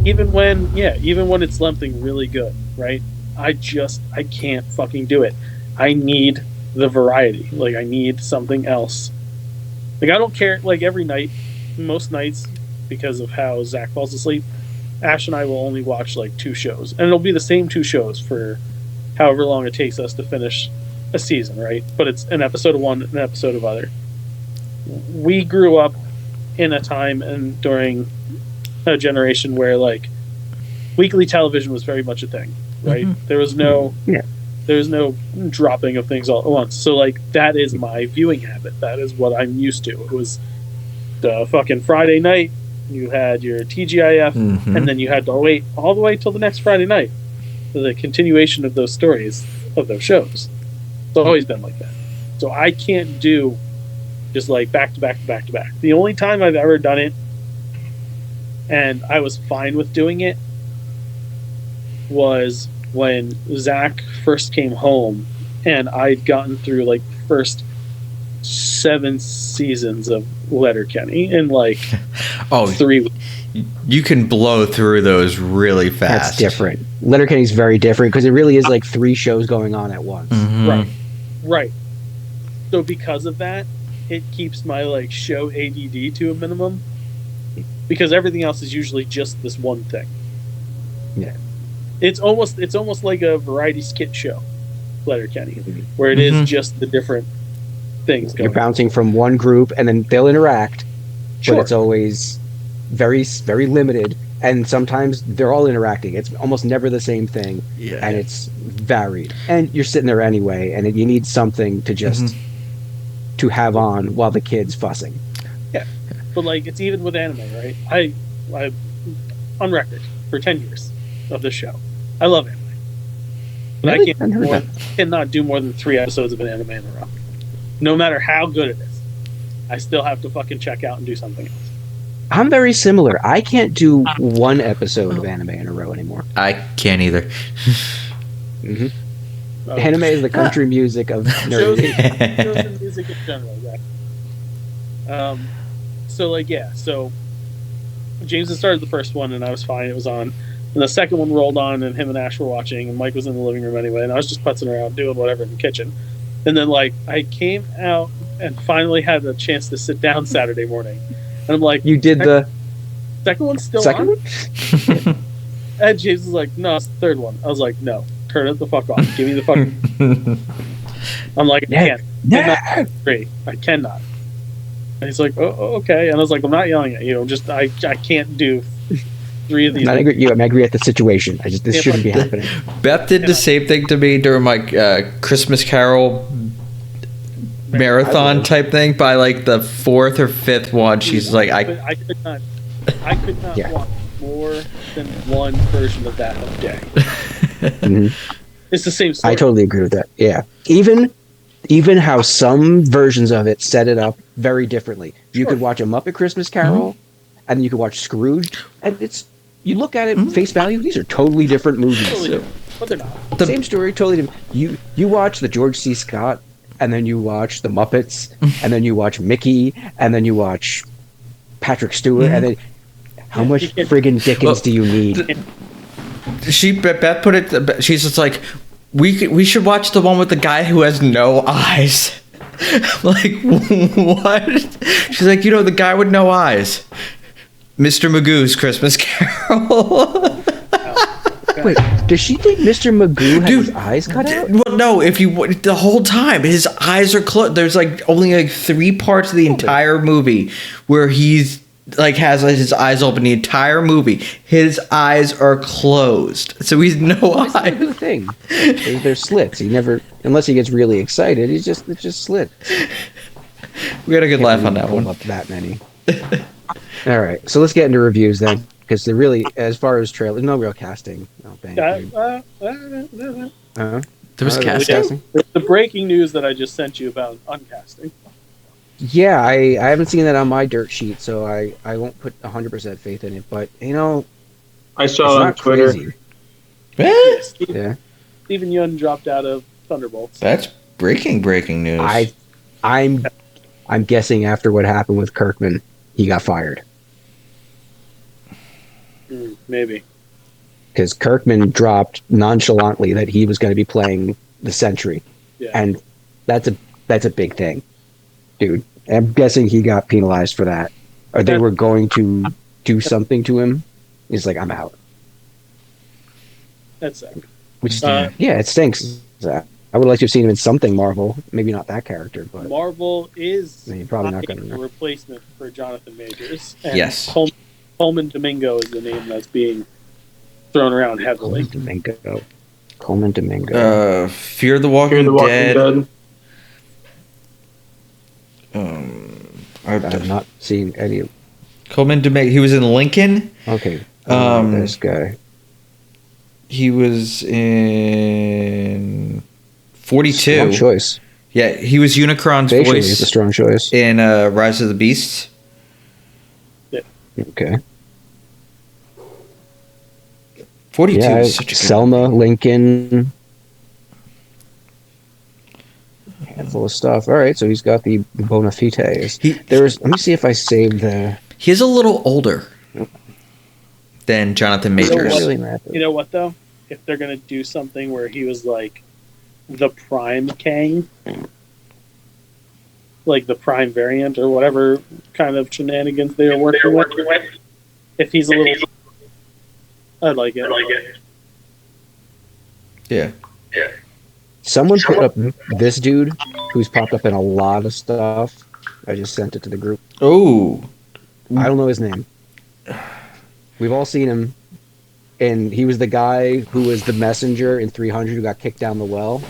Even when it's something really good, right? I can't fucking do it. I need the variety. Like I need something else. Like I don't care. Like every night, most nights, because of how Zach falls asleep, Ash and I will only watch like 2 shows, and it'll be the same 2 shows for however long it takes us to finish a season, right? But it's an episode of one, an episode of other. We grew up in a time and during a generation where like weekly television was very much a thing, right? There was no dropping of things all at once. So like that is my viewing habit. That is what I'm used to. It was the fucking Friday night. You had your TGIF, and then you had to wait all the way till the next Friday night for the continuation of those stories of those shows. It's always been like that. So I can't do just like back to back to back to back. The only time I've ever done it, and I was fine with doing it, was when Zach first came home, and I'd gotten through like the first 7 seasons of Letterkenny in like 3 weeks. You can blow through those really fast. That's different. Letterkenny's very different because it really is like 3 shows going on at once. Right. So because of that, it keeps my like show ADD to a minimum, because everything else is usually just this one thing. Yeah. It's almost like a variety skit show, Letterkenny, where it is just the different things going You're bouncing from one group and then they'll interact, Sure. but it's always very, very limited. And sometimes they're all interacting. It's almost never the same thing, and it's varied. And you're sitting there anyway, and you need something to just to have on while the kid's fussing. Yeah, but like it's even with anime, right? I on record for 10 years of this show, I love anime, but Really? I cannot do more than 3 episodes of an anime in a row, no matter how good it is. I still have to fucking check out and do something else. I'm very similar. I can't do 1 episode of anime in a row anymore. I can't either. Anime is the country music of Shows nerdy. and music in general, right? So like so James had started the first one and I was fine, it was on, and the second one rolled on and him and Ash were watching and Mike was in the living room anyway, and I was just putzing around doing whatever in the kitchen, and then like I came out and finally had a chance to sit down Saturday morning, and I'm like, You did the second one's still second on? one? And James was like, no, it's the third one. I was like, no, turn it the fuck off, give me the fucking I'm like, I cannot agree. I cannot. And he's like, oh, okay. And I was like, I'm not yelling at you. I'm just, I can't do 3 of I'm these. not angry at you. I'm angry at the situation. This shouldn't be happening. Beth did the same thing to me during my Christmas Carol marathon type thing. By like the fourth or fifth one, she's like, I could not Yeah. watch more than one version of that a day. Mhm. It's the same story. I totally agree with that. Yeah. Even how some versions of it set it up very differently. You could watch a Muppet Christmas Carol, and then you could watch Scrooge, and you look at it face value. These are totally different movies. Totally different, but they're not. Same story, totally different. You watch the George C. Scott, and then you watch the Muppets, and then you watch Mickey, and then you watch Patrick Stewart, and then how much friggin' Dickens do you need? Beth put it. She's just like, we should watch the one with the guy who has no eyes. Like, what? She's like, the guy with no eyes, Mr. Magoo's Christmas Carol. Wait, does she think Mr. Magoo had his eyes cut out? Well, no. The whole time his eyes are closed. There's like only like 3 parts of the entire movie where he's like has his eyes open. The entire movie, his eyes are closed, so he's no It's not a eyes. good thing. There's slits. He never, unless he gets really excited, it's just slits. We had a good laugh on that Hold one. up that many. All right, so let's get into reviews then, because they're really, as far as trailers, no real casting. Oh, thank you. There was Uh, casting. The breaking news that I just sent you about uncasting. Yeah, I haven't seen that on my dirt sheet, so I won't put 100% faith in it. But I it's saw it on not Twitter. crazy. Eh, Yeah, Stephen Yeun dropped out of Thunderbolts. that's breaking news. I'm guessing after what happened with Kirkman, he got fired Maybe. because Kirkman dropped nonchalantly that he was going to be playing the Sentry, Yeah. and that's a big thing, dude. I'm guessing he got penalized for that, or they were going to do something to him. He's like, I'm out. That's it. Which yeah, it stinks. I would like to have seen him in something Marvel. Maybe not that character, but Marvel is I mean, probably not eyeing gonna- a replacement for Jonathan Majors. And Yes. Coleman Domingo is the name that's being thrown around heavily. Coleman Domingo. Fear the Walking, Fear the Walking Dead. Dead. I've not seen any of. Coleman Domingo. He was in Lincoln. Okay. This guy. He was in 42. Strong choice. Yeah, he was Unicron's Facially, it's a voice strong choice. in Rise of the Beasts. Okay. 42 Yeah, is such a good Selma, Lincoln. Handful of stuff. All right, so he's got the bona fides. Let me see if I saved the. He's a little older than Jonathan Majors. Really matter. You know what, though? If they're going to do something where he was like the Prime Kang, like the Prime variant or whatever kind of shenanigans they were working with, if he's a little. I'd like it. Yeah. Someone put up this dude who's popped up in a lot of stuff. I just sent it to the group. Oh. I don't know his name. We've all seen him. And he was the guy who was the messenger in 300 who got kicked down the well.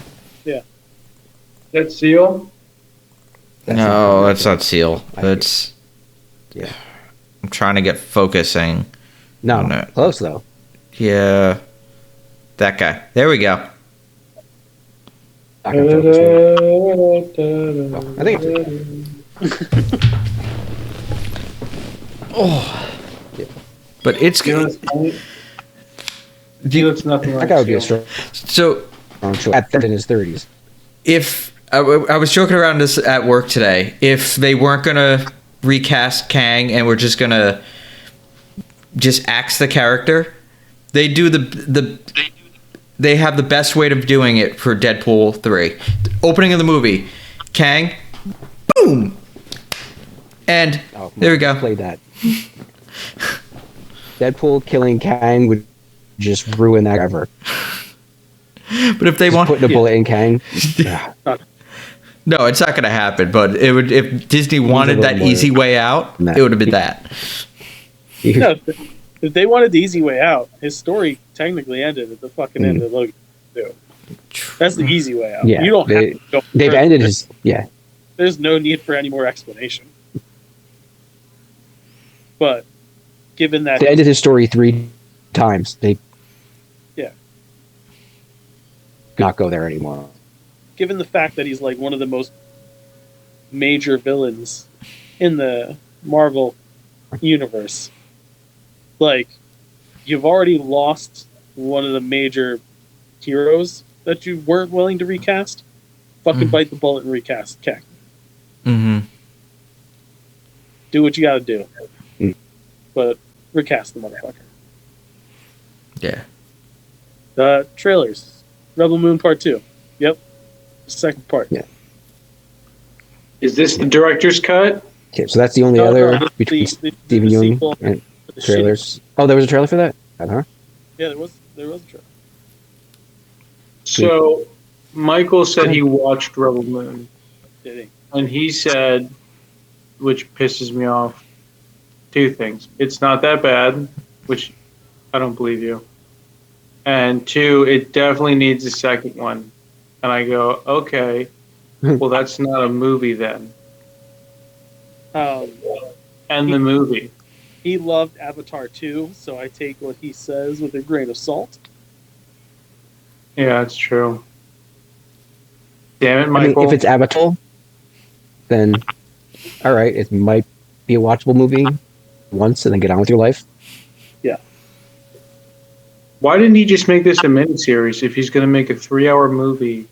That Seal? No, that's not Seal. I That's. Yeah. I'm trying to get focusing. No, No. close though. Yeah. That guy. There we go. I can focus one. I think it's But it's You know what's funny? You know, it's nothing that like guy would be a Seal. strong so choice in his 30s. if I was joking around this at work today, if they weren't gonna recast Kang and we're just gonna just axe the character, they do they have the best way of doing it for Deadpool 3. Opening of the movie, Kang, boom, and Oh, there we go. Played that. Deadpool killing Kang would just ruin that ever. But if they Just want, putting a bullet in Kang. Yeah. no, it's not going to happen. But it would if Disney wanted that little more- easy way out, Nah. it would have been that. No, if they wanted the easy way out, his story technically ended at the fucking end of Logan 2. That's the easy way out. Yeah, You don't have to go They've through. ended his. Yeah. There's no need for any more explanation. But given that They ended his story 3 times. They Yeah. not go there anymore. given the fact that he's like one of the most major villains in the Marvel universe, like you've already lost one of the major heroes that you weren't willing to recast. Fucking bite the bullet and recast Kang. Mm-hmm. Do what you got to do, Mm. but recast the motherfucker. Yeah. Trailers. Rebel Moon Part 2. Yep. Second part. Yeah. Is this the director's cut? Okay, so that's the only No, other no, between the Stephen Yeun sequel and for the trailers. Oh, there was a trailer for that? Huh? Yeah, there was a trailer. So, Michael said he watched Rebel Moon, Did he? and he said, which pisses me off, 2 things. It's not that bad, which I don't believe you. And 2, it definitely needs a second one. And I go, okay, well, that's not a movie then. And the movie. He loved Avatar 2, so I take what he says with a grain of salt. Yeah, it's true. Damn it, I mean, Michael. if it's Avatar, then all right, it might be a watchable movie once and then get on with your life. Why didn't he just make this a miniseries if he's going to make a 3-hour movie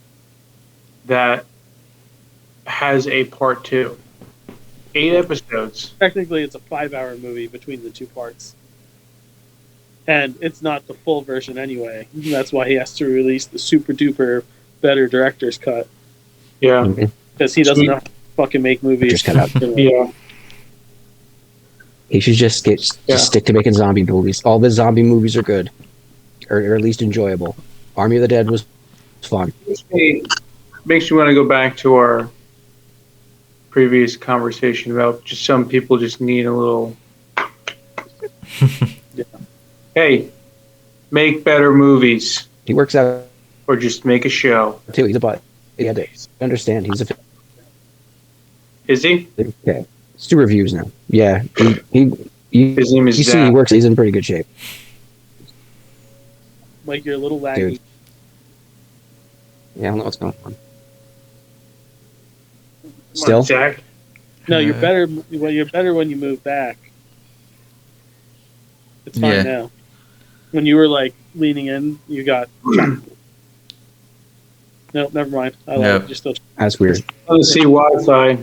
that has a part 2? 8 episodes. Technically, it's a 5-hour movie between the 2 parts. And it's not the full version anyway. That's why he has to release the super duper better director's cut. Yeah. Mhm. Because he doesn't know how to fucking make movies. Just cut out. Yeah. He should just stick to making zombie movies. All the zombie movies are good, or at least enjoyable. Army of the Dead was fun. Makes me want to go back to our previous conversation about just some people just need a little. Hey, make better movies He works out or just make a show. too. He's a butt. Yeah, I understand. He's a. Is he? Okay, let's do reviews now. Yeah, His name is you see, Zach. he works. He's in pretty good shape. Like you're a little laggy. Dude. Yeah, I don't know what's going on. Come on, Still, Zach. No, you're better. Well, you're better when you move back. It's fine Yeah. now. When you were like leaning in, you got. No, never mind. I lied. Nope. You're still. that's weird. Let's see Wi-Fi.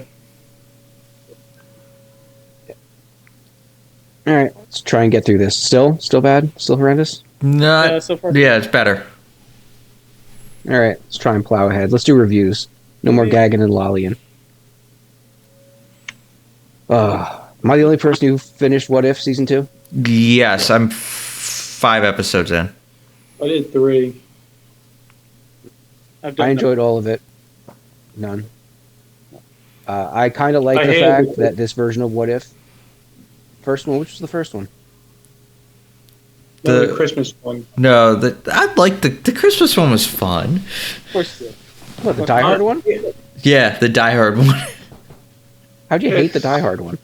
All right, let's try and get through this. Still bad. Still horrendous. Not. So far. Yeah, it's better. All right, let's try and plow ahead. Let's do reviews. No more gagging and lollying. Am I the only person who finished What If season 2? Yes, I'm 5 episodes in. I did 3. I've done I enjoyed all of it. None. I kind of like I the hated fact it. that this version of What If. First one, which was the first one? The The- Christmas one. No, I like the Christmas one was fun. Of course, you did. What, the Die Hard one? Yeah, the Die Hard one. How'd you hate the Die Hard one?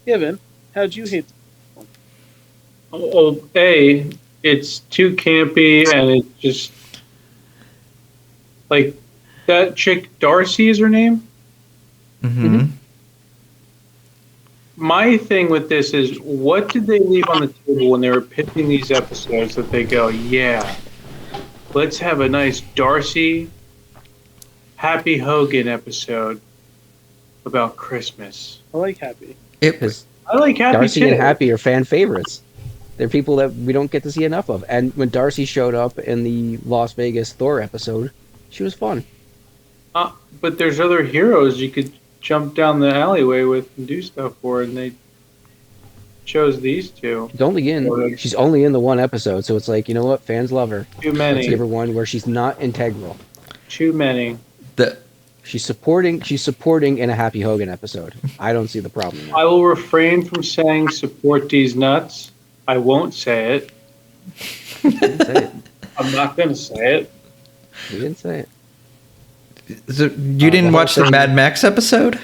Kevin, how'd you hate? Oh, it's too campy and it's just like that chick Darcy is her name. Mm-hmm. My thing with this is, what did they leave on the table when they were pitching these episodes that they go, yeah, let's have a nice Darcy, Happy Hogan episode about Christmas. I like Happy. Because I like Happy Darcy too. and Happy are fan favorites. They're people that we don't get to see enough of. And when Darcy showed up in the Las Vegas Thor episode, she was fun. But there's other heroes you could jump down the alleyway with and do stuff for, and they chose these two. She's only in the one episode, so it's like, you know what? Fans love her. Too Let's many. give her one where she's not integral. Too many. She's supporting in a Happy Hogan episode. I don't see the problem in that. I will refrain from saying support these nuts. I won't say it. You didn't say it. I'm not going to say it. You didn't say it. You didn't the watch whole the thing- Mad Max episode?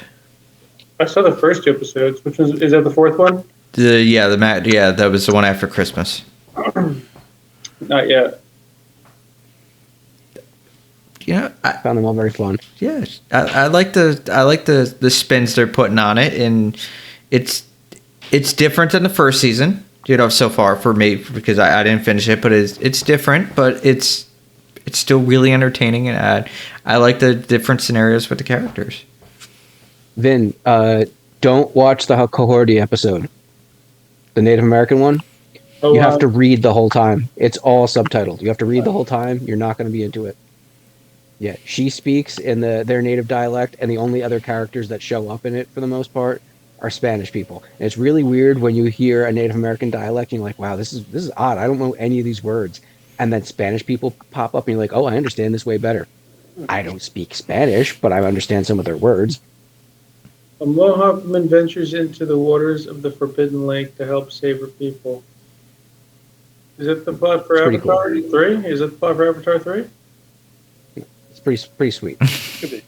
I saw the first 2 episodes. Which is that the 4th one? That was the one after Christmas. Not yet. You know, Found them all very fun. I like the spins they're putting on it, and it's different than the first season. You know, so far for me because I didn't finish it, but it's different, but it's still really entertaining, and I like the different scenarios with the characters. Vin, don't watch the Cohorty episode, the Native American one. Oh, You have to read the whole time. It's all subtitled. You have to read the whole time. You're not going to be into it. Yeah, she speaks in their native dialect, and the only other characters that show up in it, for the most part, are Spanish people. And it's really weird when you hear a Native American dialect, and you're like, "Wow, this is odd. I don't know any of these words." And then Spanish people pop up, and you're like, "Oh, I understand this way better." I don't speak Spanish, but I understand some of their words. A Mohawk woman ventures into the waters of the Forbidden Lake to help save her people. Is it the plot for It's pretty Avatar 3? Is it the plot for Avatar 3? It's pretty sweet. Could be.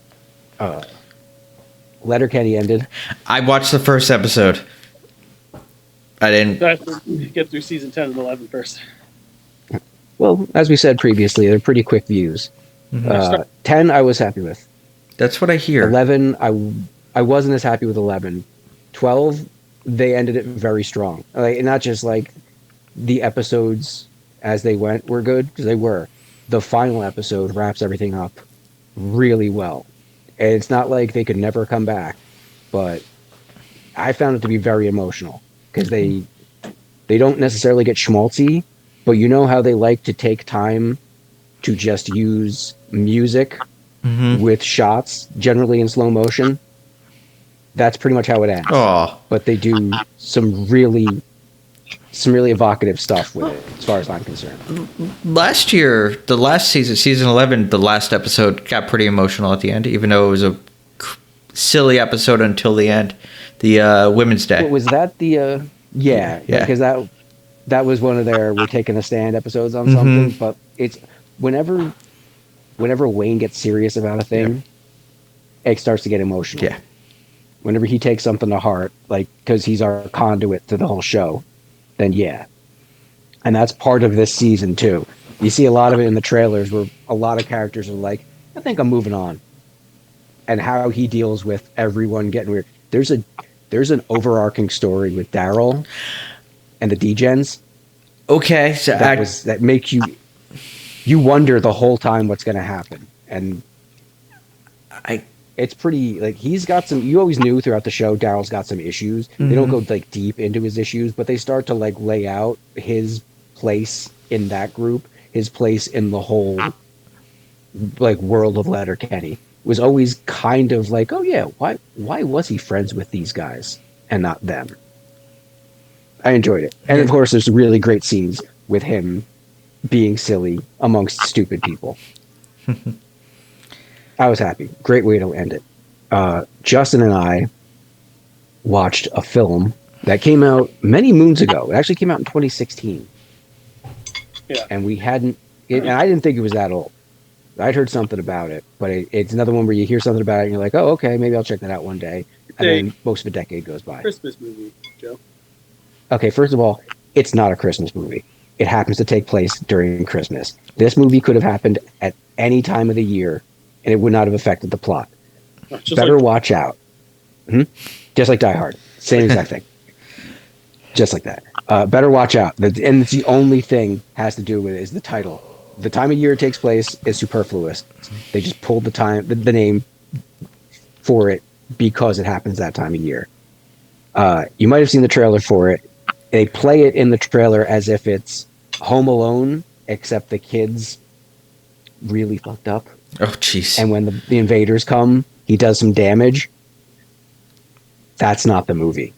Letterkenny ended. I watched the first episode. I didn't. I have to get through season 10 and 11 first. Well, as we said previously, they're pretty quick views. 10, I was happy with. That's what I hear. 11, I wasn't as happy with 11. 12, they ended it very strong. Like, not just like the episodes as they went were good, because they were. The final episode wraps everything up really well. And it's not like they could never come back, but I found it to be very emotional because they don't necessarily get schmaltzy, but you know how they like to take time to just use music with shots, generally in slow motion. That's pretty much how it ends. Oh, But they do some really evocative stuff with it, as far as I'm concerned. last year, the last season 11, the last episode got pretty emotional at the end, even though it was a silly episode until the end. The Women's Day. What was that? Yeah, because that was one of their "we're taking a stand" episodes on something. But it's whenever Wayne gets serious about a thing, it starts to get emotional. Yeah. Whenever he takes something to heart, like because he's our conduit to the whole show, then yeah. And that's part of this season too. You see a lot of it in the trailers where a lot of characters are like, I think I'm moving on. And how he deals with everyone getting weird. There's an overarching story with Daryl and the D-Gens Okay, so that makes you wonder the whole time what's going to happen. And it's pretty, like, he's got some, you always knew throughout the show Daryl's got some issues. They don't go like deep into his issues, but they start to like lay out his place in that group, his place in the whole like world of Letterkenny. Was always kind of like, oh yeah, why was he friends with these guys and not them? I enjoyed it. And of course there's really great scenes with him being silly amongst stupid people. I was happy. Great way to end it. Justin and I watched a film that came out many moons ago. It actually came out in 2016. Yeah. And we hadn't, and I didn't think it was that old. I'd heard something about it, but it's another one where you hear something about it and you're like, oh, okay, maybe I'll check that out one day. And then most of a decade goes by. Christmas movie, Joe. Okay, first of all, it's not a Christmas movie. It happens to take place during Christmas. This movie could have happened at any time of the year, and it would not have affected the plot. Just Better like, watch out. Just like Die Hard. Same exact thing. Just like that. Better watch out. And it's the only thing has to do with it is the title. The time of year it takes place is superfluous. They just pulled the name for it because it happens that time of year. You might have seen the trailer for it. They play it in the trailer as if it's Home Alone, except the kids really fucked up. oh jeez. And when the invaders come, he does some damage. That's not the movie.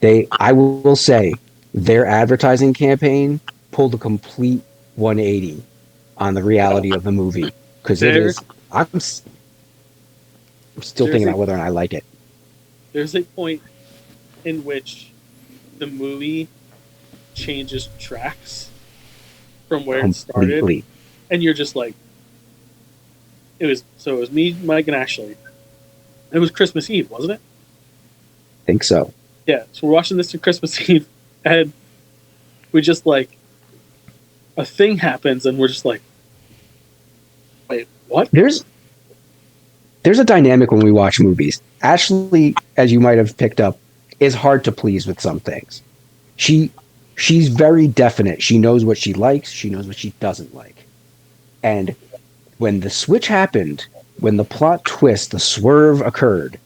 I will say, their advertising campaign pulled a complete 180 on the reality of the movie, because it is. I'm still thinking about whether or not I like it. there's a point in which the movie changes tracks from where it started, Completely. and you're just like, It was me, Mike, and Ashley. It was Christmas Eve, wasn't it? Think so. Yeah. So we're watching this on Christmas Eve, and we just like a thing happens, and we're just like, wait, what? There's a dynamic when we watch movies. Ashley, as you might have picked up, is hard to please with some things. She's very definite. She knows what she likes. She knows what she doesn't like. And when the switch happened, when the plot twist, the swerve occurred,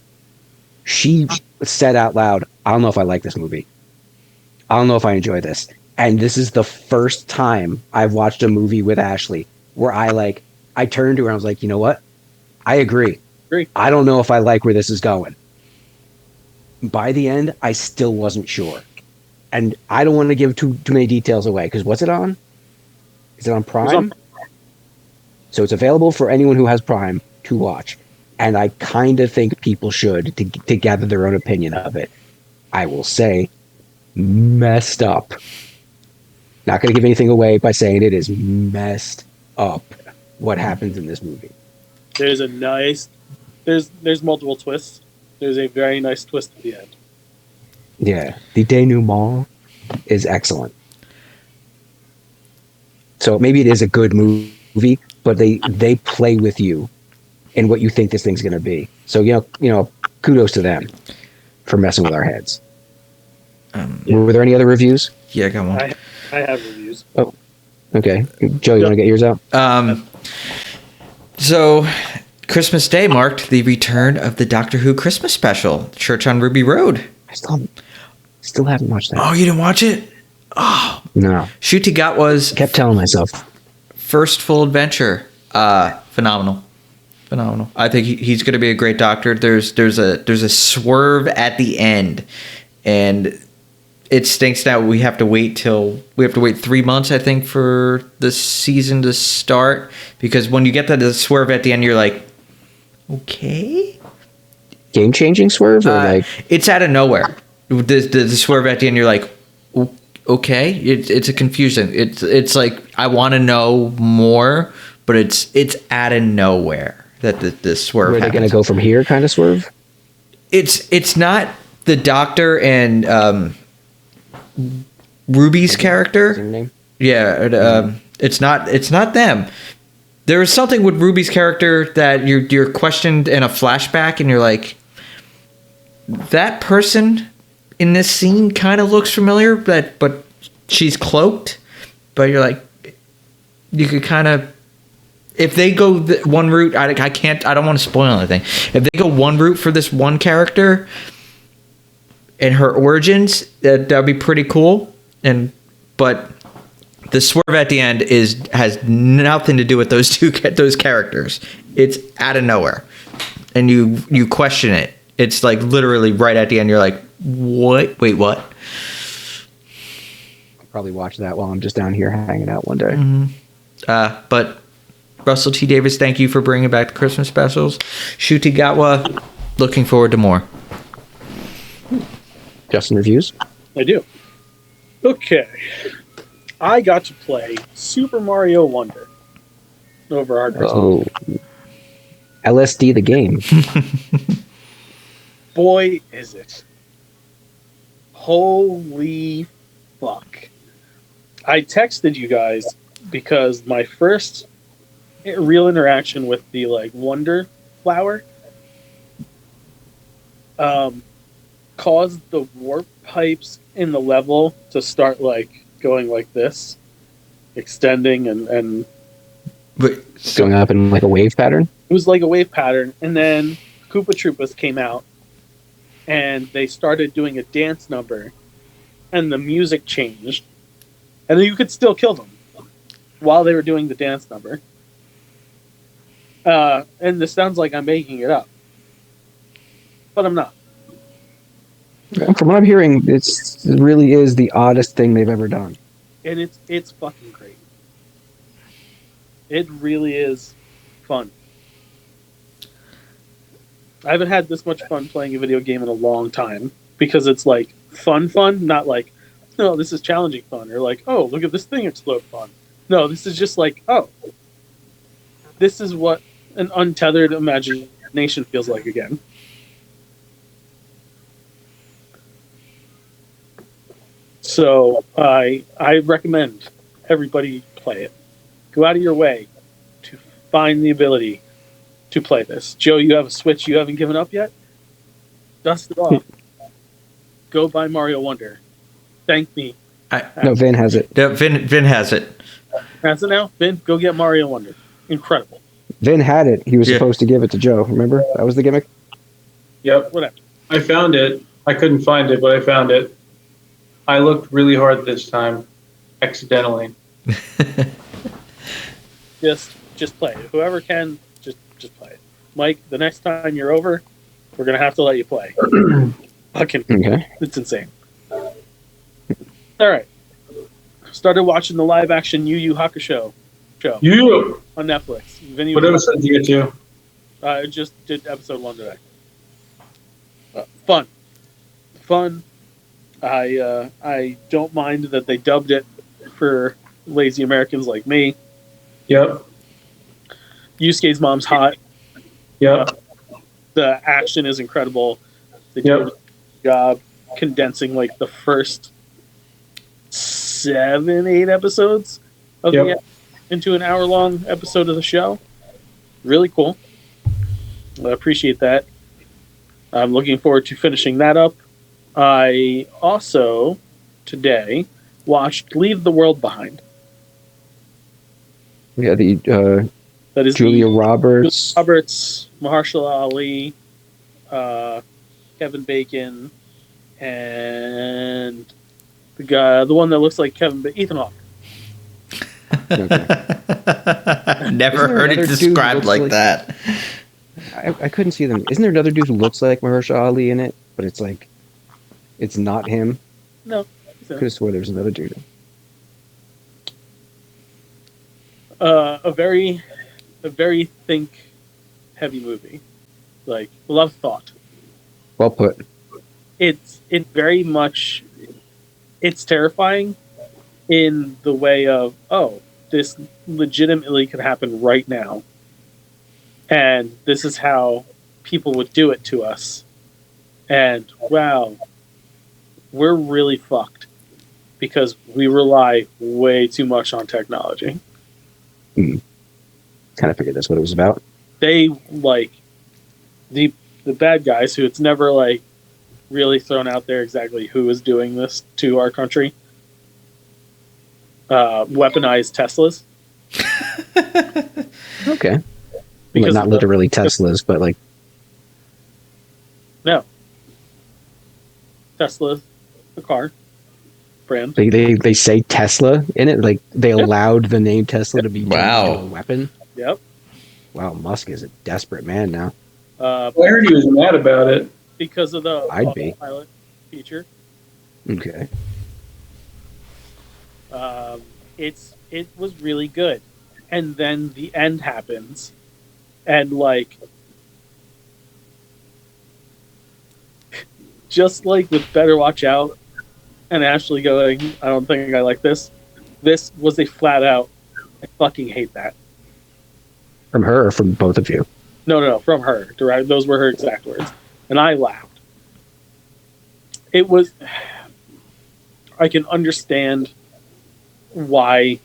she said out loud, I don't know if I like this movie. I don't know if I enjoy this. And this is the first time I've watched a movie with Ashley where I turned to her and I was like, you know what? I agree. I don't know if I like where this is going. By the end, I still wasn't sure. And I don't want to give too many details away, because what's it on? Is it on Prime? So it's available for anyone who has Prime to watch. And I kind of think people should to gather their own opinion of it. I will say, messed up. Not going to give anything away by saying it is messed up what happens in this movie. There's there's multiple twists. There's a very nice twist at the end. Yeah, the denouement is excellent. So maybe it is a good movie, but they play with you in what you think this thing's going to be. So you know, kudos to them for messing with our heads. Were there any other reviews? Yeah, I got one. I have reviews. Oh, okay. Joe, you want to get yours out? So, Christmas Day marked the return of the Doctor Who Christmas special, Church on Ruby Road. I still haven't watched that. Oh, you didn't watch it? Oh. No. Ncuti Gatwa's Kept telling myself. first full adventure. Phenomenal. I think he's going to be a great Doctor. There's a swerve at the end, and it stinks that we have to wait 3 months, I think, for the season to start, because when you get to the swerve at the end, you're like, okay, Game-changing swerve? Or it's out of nowhere. The swerve at the end, you're like, okay. It's a confusion. It's like, I want to know more, but it's out of nowhere that the swerve. Where are they going to go from here? Kind of swerve. It's not the Doctor and Ruby's character. Name? Yeah, it's not them. There is something with Ruby's character that you're questioned in a flashback, and you're like, that person in this scene kind of looks familiar, but she's cloaked. But you're like, you could kind of, if they go one route, I don't want to spoil anything. If they go one route for this one character and her origins, that'd be pretty cool. But the swerve at the end has nothing to do with those characters. It's out of nowhere, and you question it. It's like literally right at the end. You're like, what? Wait, what? I'll probably watch that while I'm just down here hanging out one day. Mm-hmm. But Russell T. Davis, thank you for bringing back the Christmas specials. Ncuti Gatwa, looking forward to more. Justin, reviews? I do. Okay. I got to play Super Mario Wonder over our Christmas. Oh. LSD the game. Boy, is it. Holy fuck. I texted you guys because my first real interaction with the Wonder Flower caused the warp pipes in the level to start going like this, extending and going up in a wave pattern. It was like a wave pattern, and then Koopa Troopas came out, and they started doing a dance number, and the music changed, and you could still kill them while they were doing the dance number. And this sounds like I'm making it up, but I'm not. From what I'm hearing, it really is the oddest thing they've ever done. And it's fucking great. It really is fun. I haven't had this much fun playing a video game in a long time, because it's fun, not no, this is challenging fun, or oh, look at this thing explode fun. No, this is just oh, this is what an untethered imagination feels like again. So I recommend everybody play it. Go out of your way to find the ability to play this. Joe, you have a Switch you haven't given up yet? Dust it off. Go buy Mario Wonder. Thank me. No, Vin has it. Yeah, Vin has it. Has it now? Vin, go get Mario Wonder. Incredible. Vin had it. He was Yeah. supposed to give it to Joe. Remember? That was the gimmick. Yep. Whatever. I found it. I couldn't find it, but I found it. I looked really hard this time, accidentally. Just play it. Whoever can, just play it. Mike, the next time you're over, we're gonna have to let you play. Fucking, Okay. it's insane. All right. Started watching the live action Yu Yu Hakusho show You. on Netflix. Vinny What episode did you get to? I just did episode 1 today. Fun. I don't mind that they dubbed it for lazy Americans like me. Yep. Yusuke's mom's hot. Yep. The action is incredible. They do Yep. a good job condensing like the first 7-8 episodes of Yep. into an hour-long episode of the show. Really cool. I appreciate that. I'm looking forward to finishing that up. I also today watched Leave the World Behind. Yeah, the That is Julia the Roberts. Roberts, Mahershala Ali, Kevin Bacon, and the one that looks like Ethan Hawke. Okay. Never Isn't there heard it another dude who described looks like like- that. I couldn't see them. Isn't there another dude who looks like Mahershala Ali in it? But it's like, it's not him. No, Could have swore there was another dude. a very think heavy movie, like a lot of thought. Well put. It very much, it's terrifying in the way of, oh, this legitimately could happen right now, and this is how people would do it to us, and wow, we're really fucked because we rely way too much on technology. Kind of figured that's what it was about. They like the bad guys who it's never like really thrown out there exactly who is doing this to our country. Weaponized Teslas. Okay. Like, Because not of the- literally Teslas, but like, No. Tesla, the car brand. they say Tesla in it. Like, they allowed the name Tesla to be turned Wow. into a weapon. Yep. Wow, Musk is a desperate man now. I heard he was mad about it. Because of the I'd be. autopilot feature. Okay. It was really good, and then the end happens, and like, just like with Better Watch Out, and Ashley going, I don't think I like this. This was a flat out, I fucking hate that. From her or from both of you? No, from her. Direct. Those were her exact words, and I laughed. It was. I can understand why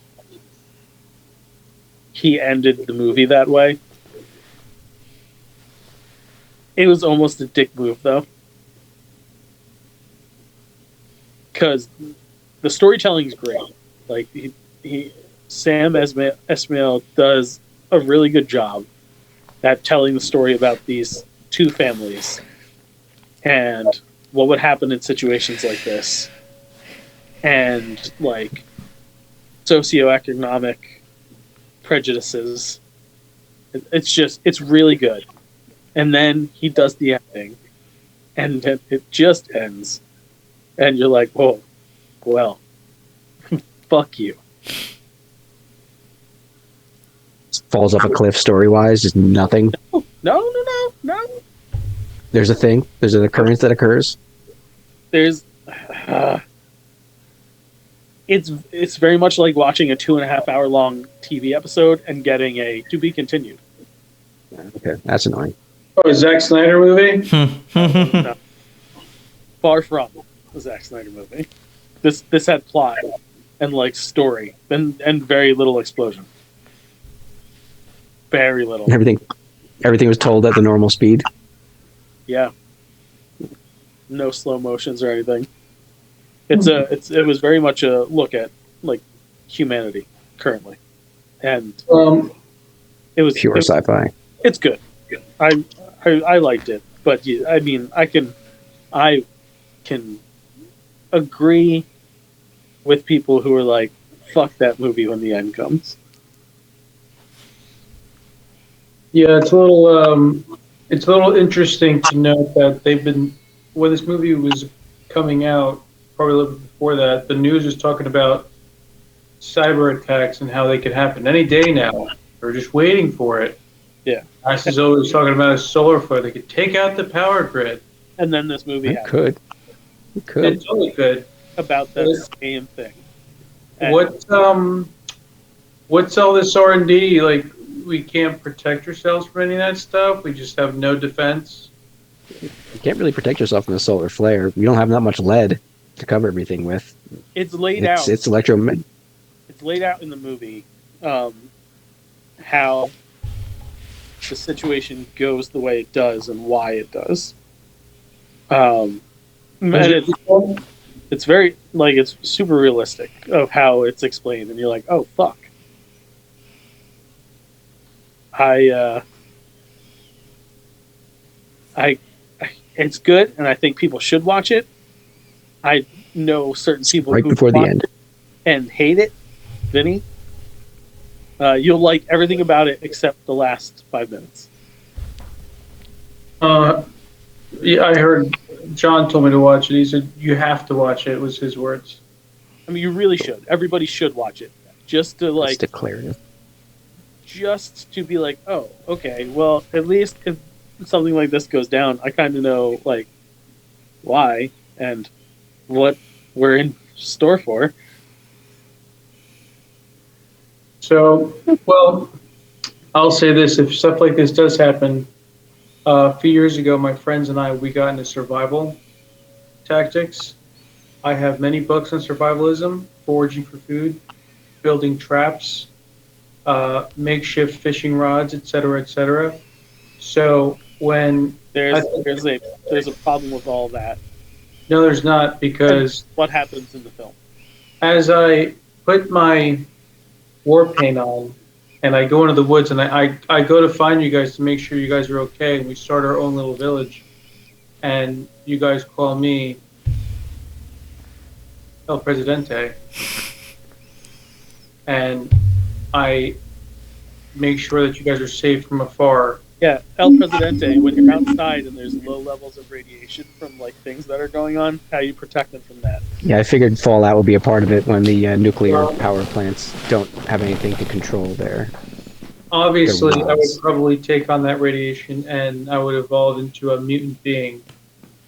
he ended the movie that way. It was almost a dick move, though, because the storytelling is great. Like Sam Esmail does a really good job at telling the story about these two families and what would happen in situations like this, and like socioeconomic prejudices. It's really good. And then he does the ending, and then it just ends, and you're like, whoa, well, fuck you. Falls off a cliff story wise, just nothing. No. There's a thing. There's an occurrence that occurs. There's it's very much like watching a 2.5 hour long TV episode and getting a to be continued. Okay, that's annoying. Oh, a Zack Snyder movie? No. Far from a Zack Snyder movie. This had plot and like story and very little explosion. Very little. Everything was told at the normal speed. Yeah. No slow motions or anything. It was very much a look at like humanity currently, and it was Pure sci-fi. It's good. I liked it, but I mean I can agree with people who are like, fuck that movie when the end comes. Yeah, it's a little interesting to note that when this movie was coming out, probably a little bit before that, the news was talking about cyber attacks and how they could happen any day now. We're just waiting for it. Yeah. ISO was talking about a solar flare. They could take out the power grid. And then this movie It happened could. It totally could. about that same thing. And What's all this R&D? Like, we can't protect ourselves from any of that stuff? We just have no defense? You can't really protect yourself from a solar flare. You don't have that much lead to cover everything with. it's laid out. It's electro. It's laid out in the movie how the situation goes the way it does and why it does. And it's very like it's super realistic of how it's explained, and you're like, oh fuck. It's good, and I think people should watch it. I know certain people Right who before the watch end. it and hate it. Vinny, you'll like everything about it except the last 5 minutes. Yeah, I heard John told me to watch it. He said, you have to watch it, was his words. I mean, you really should. Everybody should watch it, just to like, It's declarative. just to be like, oh, okay. Well, at least if something like this goes down, I kind of know like why and what we're in store for. So, well, I'll say this: if stuff like this does happen, a few years ago, my friends and we got into survival tactics. I have many books on survivalism, foraging for food, building traps, makeshift fishing rods, etc., etc. So when There's a problem with all that. no, there's not, because What happens in the film? as I put my war paint on and I go into the woods and I go to find you guys to make sure you guys are okay, and we start our own little village, and you guys call me El Presidente, and I make sure that you guys are safe from afar. Yeah, El Presidente, when you're outside and there's low levels of radiation from like things that are going on, how you protect them from that. Yeah, I figured fallout would be a part of it when the nuclear power plants don't have anything to control there. Obviously, There I would was. probably take on that radiation and I would evolve into a mutant being.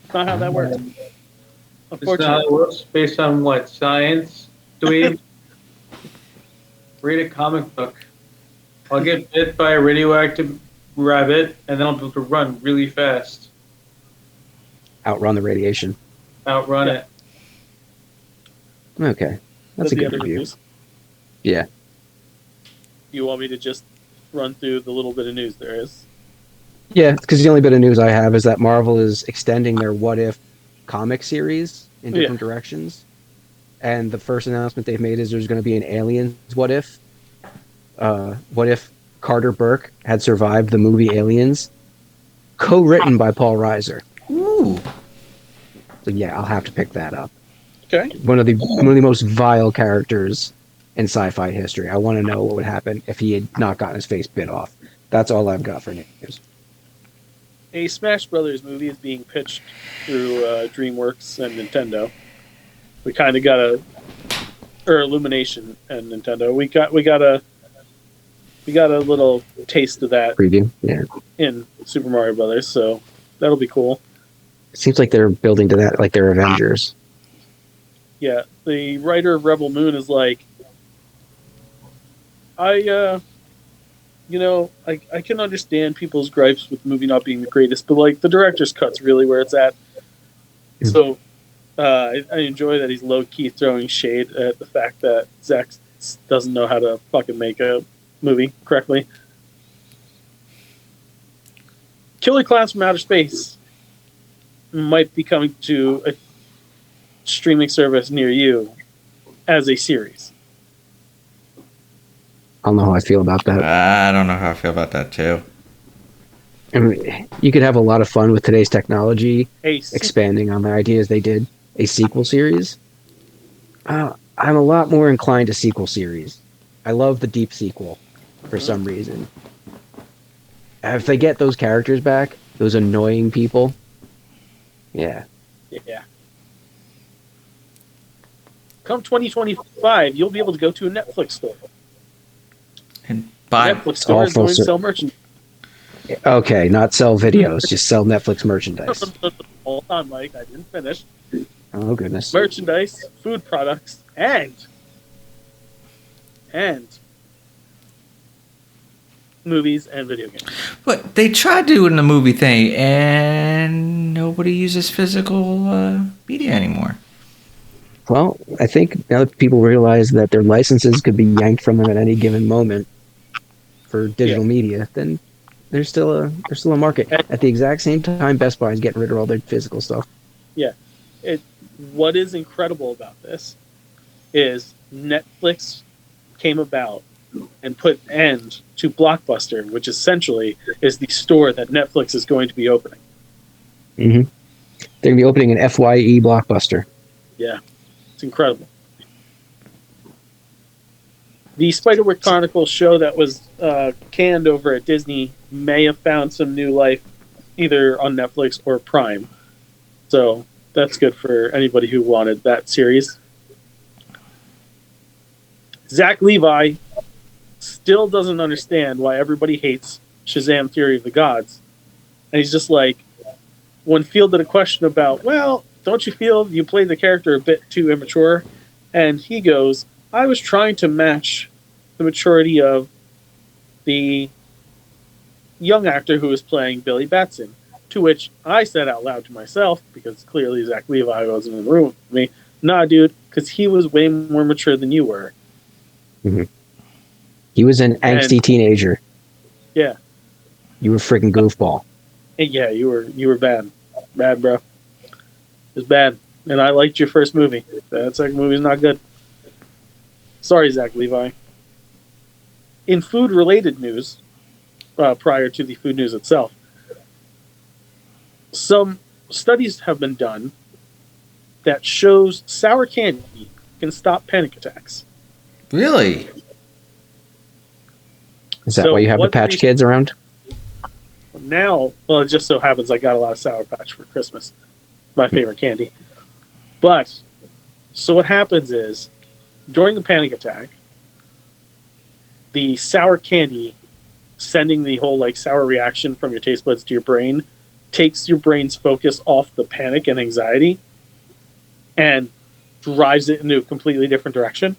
It's not how that works. And it's not how it Unfortunately, works. Based on what? Science? Dweeb? Read a comic book. I'll get bit by a radioactive rabbit, and then I'll be able to run really fast. Outrun the radiation. Outrun it. Okay, that's a the good other review. news. Yeah. You want me to just run through the little bit of news there is? Yeah, because the only bit of news I have is that Marvel is extending their What If comic series in different directions. And the first announcement they've made is there's going to be an Aliens What If. What if Carter Burke had survived the movie Aliens? Co-written by Paul Reiser. Ooh. So yeah, I'll have to pick that up. Okay. One of the most vile characters in sci-fi history. I want to know what would happen if he had not gotten his face bit off. That's all I've got for news. A Smash Brothers movie is being pitched through DreamWorks and Nintendo. We kind of got Illumination and Nintendo. We got a little taste of that Preview. Yeah. in Super Mario Brothers, so that'll be cool. It seems like they're building to that like they're Avengers. Yeah, the writer of Rebel Moon is like, I I can understand people's gripes with the movie not being the greatest, but like the director's cut's really where it's at. So I enjoy that he's low key throwing shade at the fact that Zach doesn't know how to fucking make a movie correctly. Killer Clowns from Outer Space might be coming to a streaming service near you as a series. I don't know how I feel about that. I don't know how I feel about that too. I mean, you could have a lot of fun with today's technology, A expanding on the ideas they did. A sequel series? I'm a lot more inclined to sequel series. I love the deep sequel for some reason. If they get those characters back, those annoying people, yeah. Yeah. Come 2025, you'll be able to go to a Netflix store. And buy Netflix store is going to sell merchandise. Okay, not sell videos, just sell Netflix merchandise. Hold on, Mike. I didn't finish. Oh, goodness. Merchandise, food products, and movies and video games. But they tried doing the movie thing, and nobody uses physical media anymore. Well, I think now that people realize that their licenses could be yanked from them at any given moment for digital media, then there's still a market. At the exact same time, Best Buy is getting rid of all their physical stuff. Yeah. What is incredible about this is Netflix came about and put an end to Blockbuster, which essentially is the store that Netflix is going to be opening. Mm-hmm. They're going to be opening an FYE Blockbuster. Yeah. It's incredible. The Spiderwick Chronicles show that was canned over at Disney may have found some new life either on Netflix or Prime. So that's good for anybody who wanted that series. Zach Levi still doesn't understand why everybody hates Shazam! Fury of the Gods. And he's just like, when fielded a question about, well, don't you feel you played the character a bit too immature? And he goes, I was trying to match the maturity of the young actor who was playing Billy Batson. To which I said out loud to myself, because clearly Zach Levi wasn't in the room with me, nah, dude, because he was way more mature than you were. Mm-hmm. He was an angsty teenager. Yeah. You were a freaking goofball. And yeah, you were bad. Bad, bro. It was bad. And I liked your first movie. That second movie's not good. Sorry, Zach Levi. In food-related news, prior to the food news itself, some studies have been done that shows sour candy can stop panic attacks. Really? Is that why you have the Patch Kids around? Now, well, it just so happens I got a lot of Sour Patch for Christmas. My favorite candy. But, so what happens is, during the panic attack, the sour candy, sending the whole like sour reaction from your taste buds to your brain, takes your brain's focus off the panic and anxiety and drives it into a completely different direction.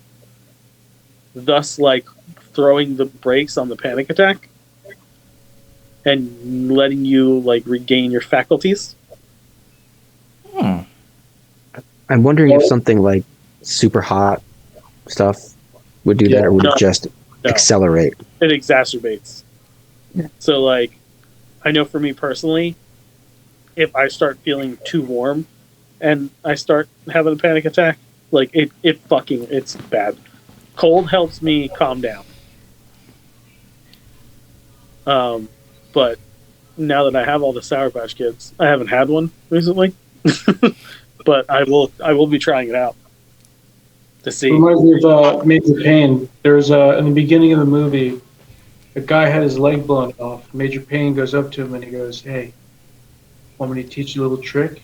Thus, like, throwing the brakes on the panic attack and letting you, like, regain your faculties. I'm wondering if something like super hot stuff would do that, or would it just accelerate? It exacerbates. Yeah. So, like, I know for me personally, if I start feeling too warm and I start having a panic attack, like, it's bad. Cold helps me calm down. But now that I have all the Sour Patch Kids, I haven't had one recently, but I will be trying it out to see. Reminds me of Major Payne. There's in the beginning of the movie, a guy had his leg blown off. Major Payne goes up to him and he goes, "Hey, want me to teach you a little trick?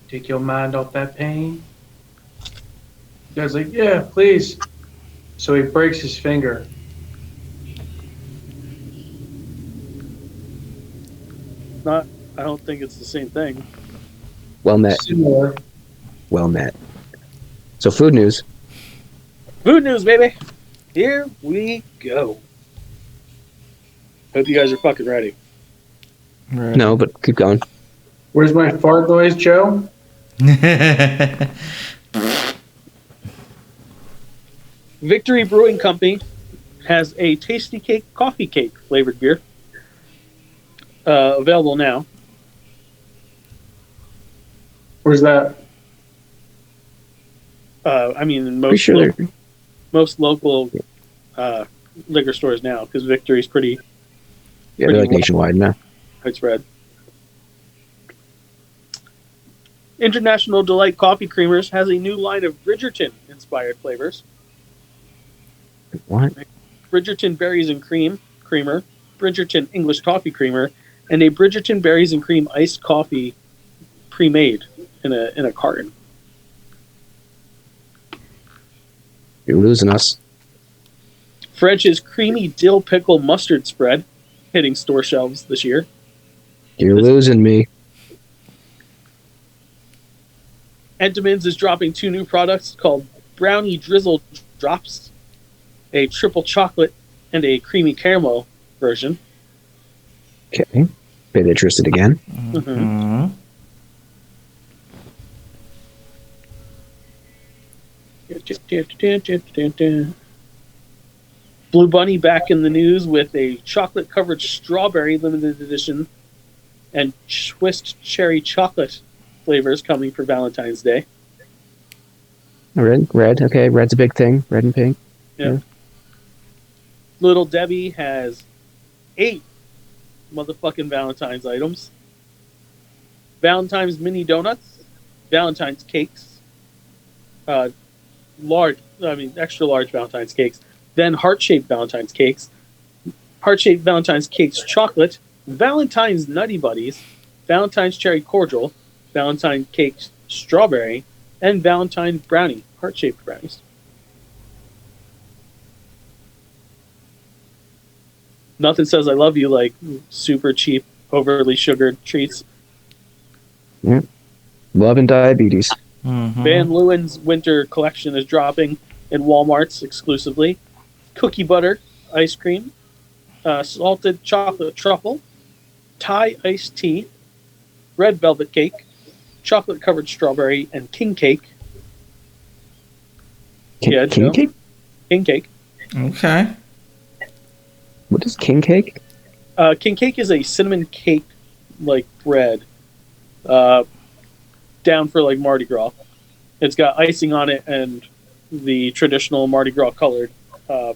Take your mind off that pain?" The guy's like, "Yeah, please." So he breaks his finger. I don't think it's the same thing. Well met. Similar. Well met. So food news. Food news, baby. Here we go. Hope you guys are fucking ready. No, but keep going. Where's my fart noise, Joe? Victory Brewing Company has a Tasty Cake coffee cake flavored beer. Available now. Where's that? I mean, in Pretty sure most local liquor stores now, because Victory's pretty they're like nationwide now. widespread. International Delight Coffee Creamers has a new line of Bridgerton-inspired flavors. What? Bridgerton Berries and Creamer, Bridgerton English Coffee Creamer, and a Bridgerton Berries and Cream iced coffee pre-made in a carton. You're losing us. French's creamy dill pickle mustard spread hitting store shelves this year. You're losing me. Entenmann's is dropping 2 new products called Brownie Drizzle Drops, a triple chocolate and a creamy caramel version. Okay. Bit interested again. Mm-hmm. Blue Bunny back in the news with a chocolate-covered strawberry limited edition and twist cherry chocolate flavors coming for Valentine's Day. Red. Okay, red's a big thing. Red and pink. Yeah. Little Debbie has 8 motherfucking Valentine's items. Valentine's mini donuts, Valentine's cakes, extra large Valentine's cakes, then heart-shaped Valentine's cakes, heart-shaped Valentine's cakes chocolate, Valentine's Nutty Buddies, Valentine's cherry cordial, Valentine's cake strawberry, and Valentine's brownie, heart-shaped brownies. Nothing says I love you like super cheap, overly sugared treats. Yeah. Love and diabetes. Mm-hmm. Van Leeuwen's winter collection is dropping in Walmart's exclusively. Cookie butter ice cream, salted chocolate truffle, Thai iced tea, red velvet cake, chocolate covered strawberry, and king cake. King Joe. cake? King cake. Okay. What is king cake? King cake is a cinnamon cake like bread, down for like Mardi Gras. It's got icing on it and the traditional Mardi Gras colored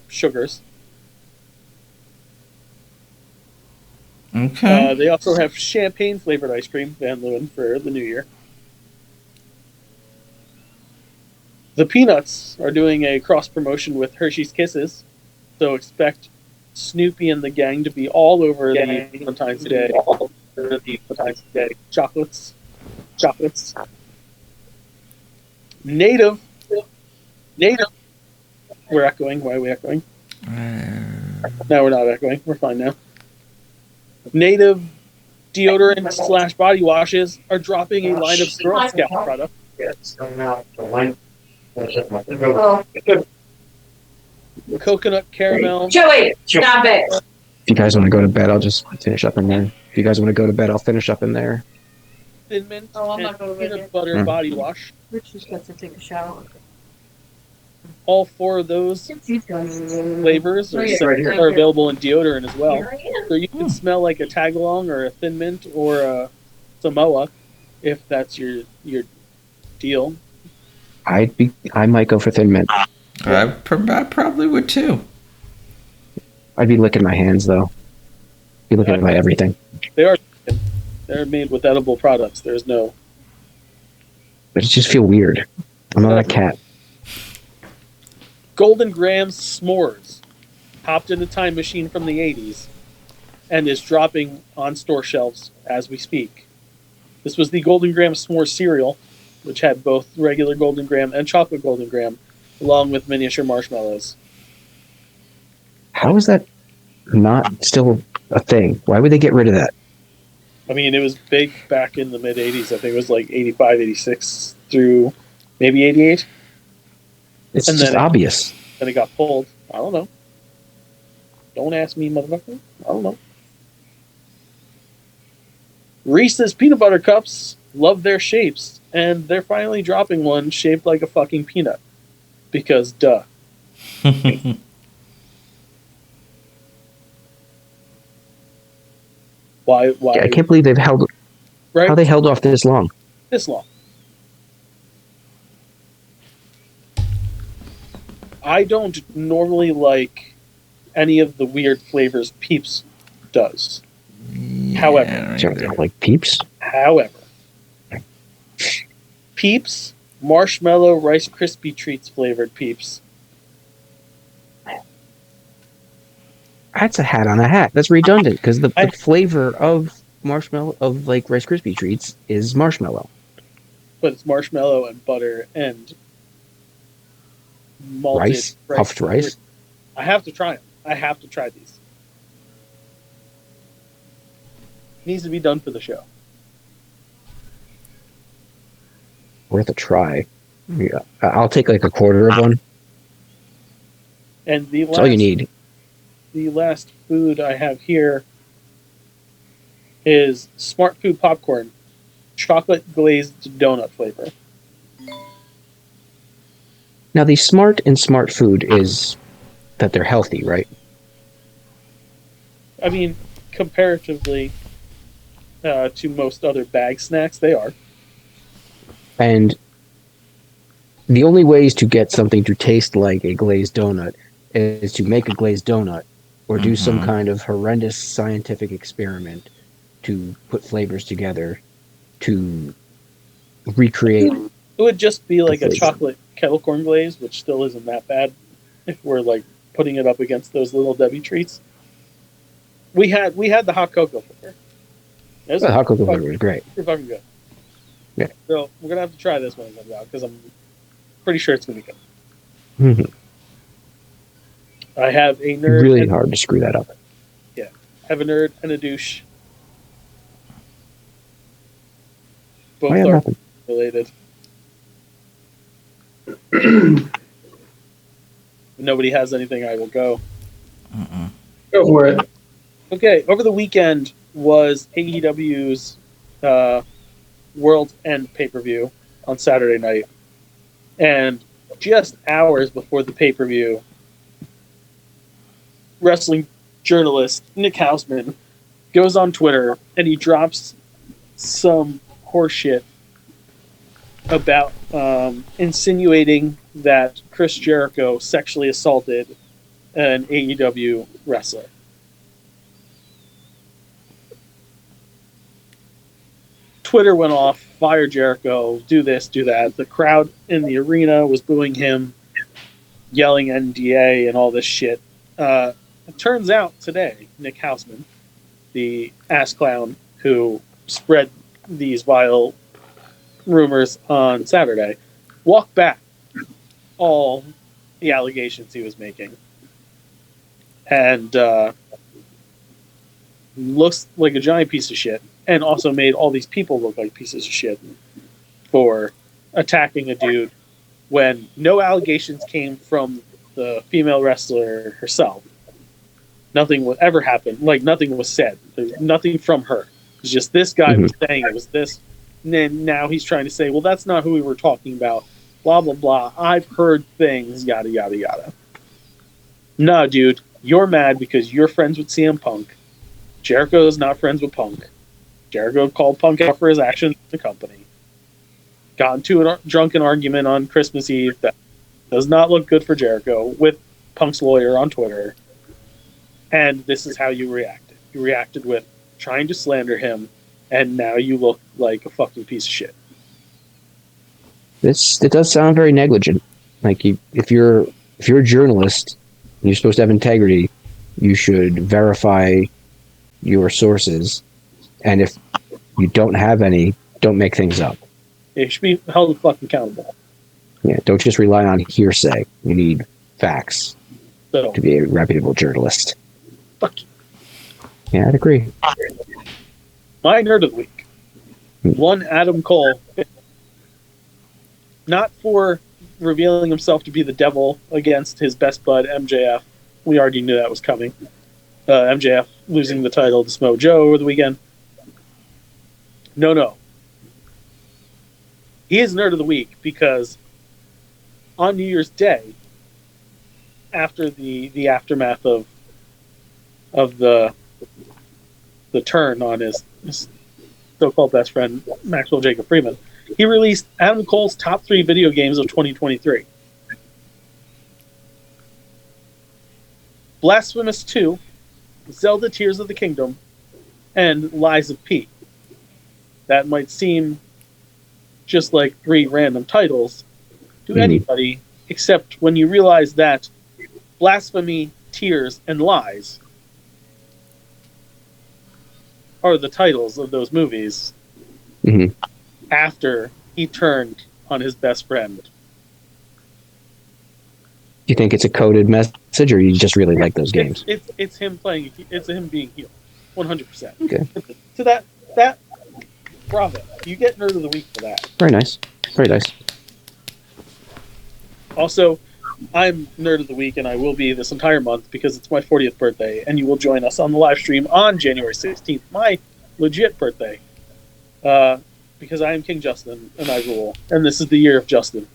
sugars. Okay. They also have champagne flavored ice cream, Van Leeuwen, for the new year. The Peanuts are doing a cross promotion with Hershey's Kisses, so expect Snoopy and the gang to be all over the Valentine's Day. Chocolates. Native. We're echoing. Why are we echoing? No, we're not echoing. We're fine now. Native deodorant / body washes are dropping a line of Girl Scout products. Coconut caramel. Joey, stop it. If you guys want to go to bed, I'll just finish up in there. If you guys want to go to bed, I'll finish up in there. Thin mint Oh, I'm and not going to peanut bed. butter body wash. Rich just got to take a shower. All 4 of those flavors are, are available in deodorant as well. So you can smell like a tagalong or a thin mint or a Samoa, if that's your deal. I might go for thin mint. I probably would too. I'd be licking my hands though. Be looking at my everything. They're made with edible products. There's no. But it just feel weird. I'm not a cat. Golden Grams S'mores hopped in a time machine from the 80s and is dropping on store shelves as we speak. This was the Golden Grams S'mores cereal, which had both regular Golden Graham and chocolate Golden Graham, along with miniature marshmallows. How is that not still a thing? Why would they get rid of that? I mean, it was big back in the mid-'80s. I think it was like 85, 86 through maybe 88. It's And just then obvious. Then it got pulled. I don't know. Don't ask me, motherfucker. I don't know. Reese's peanut butter cups love their shapes, and they're finally dropping one shaped like a fucking peanut. Because, duh. Why? Yeah, I can't believe they've held. Right? How they held off this long? This long. I don't normally like any of the weird flavors Peeps does. However, So they don't like Peeps. However, Peeps, marshmallow Rice Krispie treats flavored Peeps. That's a hat on a hat. That's redundant because the flavor of marshmallow of like Rice Krispie treats is marshmallow. But it's marshmallow and butter and malted Rice, puffed rice. I have to try them. I have to try these. Needs to be done for the show. Worth a try. Yeah, I'll take like a quarter of one. And the That's all you need. The last food I have here is Smart Food popcorn, chocolate glazed donut flavor. Now the smart in smart food is that they're healthy, right? I mean, comparatively to most other bag snacks, they are. And the only ways to get something to taste like a glazed donut is to make a glazed donut or do some kind of horrendous scientific experiment to put flavors together to recreate. It would just be like a flavor. chocolate kettle corn glaze, which still isn't that bad if we're like putting it up against those little Debbie treats. We had the hot cocoa flavor. The hot cocoa flavor is great. Pretty fucking good. Yeah. So we're gonna have to try this when it comes out because I'm pretty sure it's gonna be good. Mhm. I have a nerd. Really and, hard to screw that up. Yeah, I have a nerd and a douche. Both I have are nothing. related. If nobody has anything, I will go. Go for it. Okay, over the weekend was AEW's World's End pay-per-view on Saturday night. And just hours before the pay-per-view, wrestling journalist Nick Hausman goes on Twitter and he drops some horseshit about insinuating that Chris Jericho sexually assaulted an AEW wrestler. Twitter went off, fire Jericho, do this, do that. The crowd in the arena was booing him, yelling NDA and all this shit. It turns out today, Nick Hausman, the ass clown who spread these vile rumors on Saturday, walked back all the allegations he was making. And looks like a giant piece of shit. And also made all these people look like pieces of shit for attacking a dude when no allegations came from the female wrestler herself. Nothing would ever happen. Like, nothing was said. There's nothing from her. It was just this guy was saying it was this. And then now he's trying to say, well, that's not who we were talking about. Blah, blah, blah. I've heard things, yada, yada, yada. Nah, dude. You're mad because you're friends with CM Punk. Jericho is not friends with Punk. Jericho called Punk out for his actions in the company. Got into a drunken argument on Christmas Eve that does not look good for Jericho with Punk's lawyer on Twitter. And this is how you reacted. You reacted with trying to slander him, and now you look like a fucking piece of shit. It does sound very negligent. Like if you're a journalist and you're supposed to have integrity, you should verify your sources. And if you don't have any, don't make things up. You should be held fucking accountable. Yeah, don't just rely on hearsay. You need facts So, to be a reputable journalist. fuck you. Yeah, I'd agree. My nerd of the week. One Adam Cole. Not for revealing himself to be the devil against his best bud, MJF. We already knew that was coming. MJF losing the title to Smo Joe over the weekend. No. He is Nerd of the Week because on New Year's Day, after the aftermath of the turn on his so-called best friend Maxwell Jacob Freeman, he released Adam Cole's top 3 video games of 2023. Blasphemous 2, Zelda Tears of the Kingdom, and Lies of P. That might seem just like 3 random titles to anybody, except when you realize that Blasphemy, Tears, and Lies are the titles of those movies after he turned on his best friend. You think it's a coded message, or you just really like those games? It's him playing. It's him being healed, 100%. Okay. So that bravo, you get Nerd of the Week for that. Very nice. Very nice. Also, I'm Nerd of the Week, and I will be this entire month because it's my 40th birthday, and you will join us on the live stream on January 16th, my legit birthday. Because I am King Justin, and I rule, and this is the year of Justin.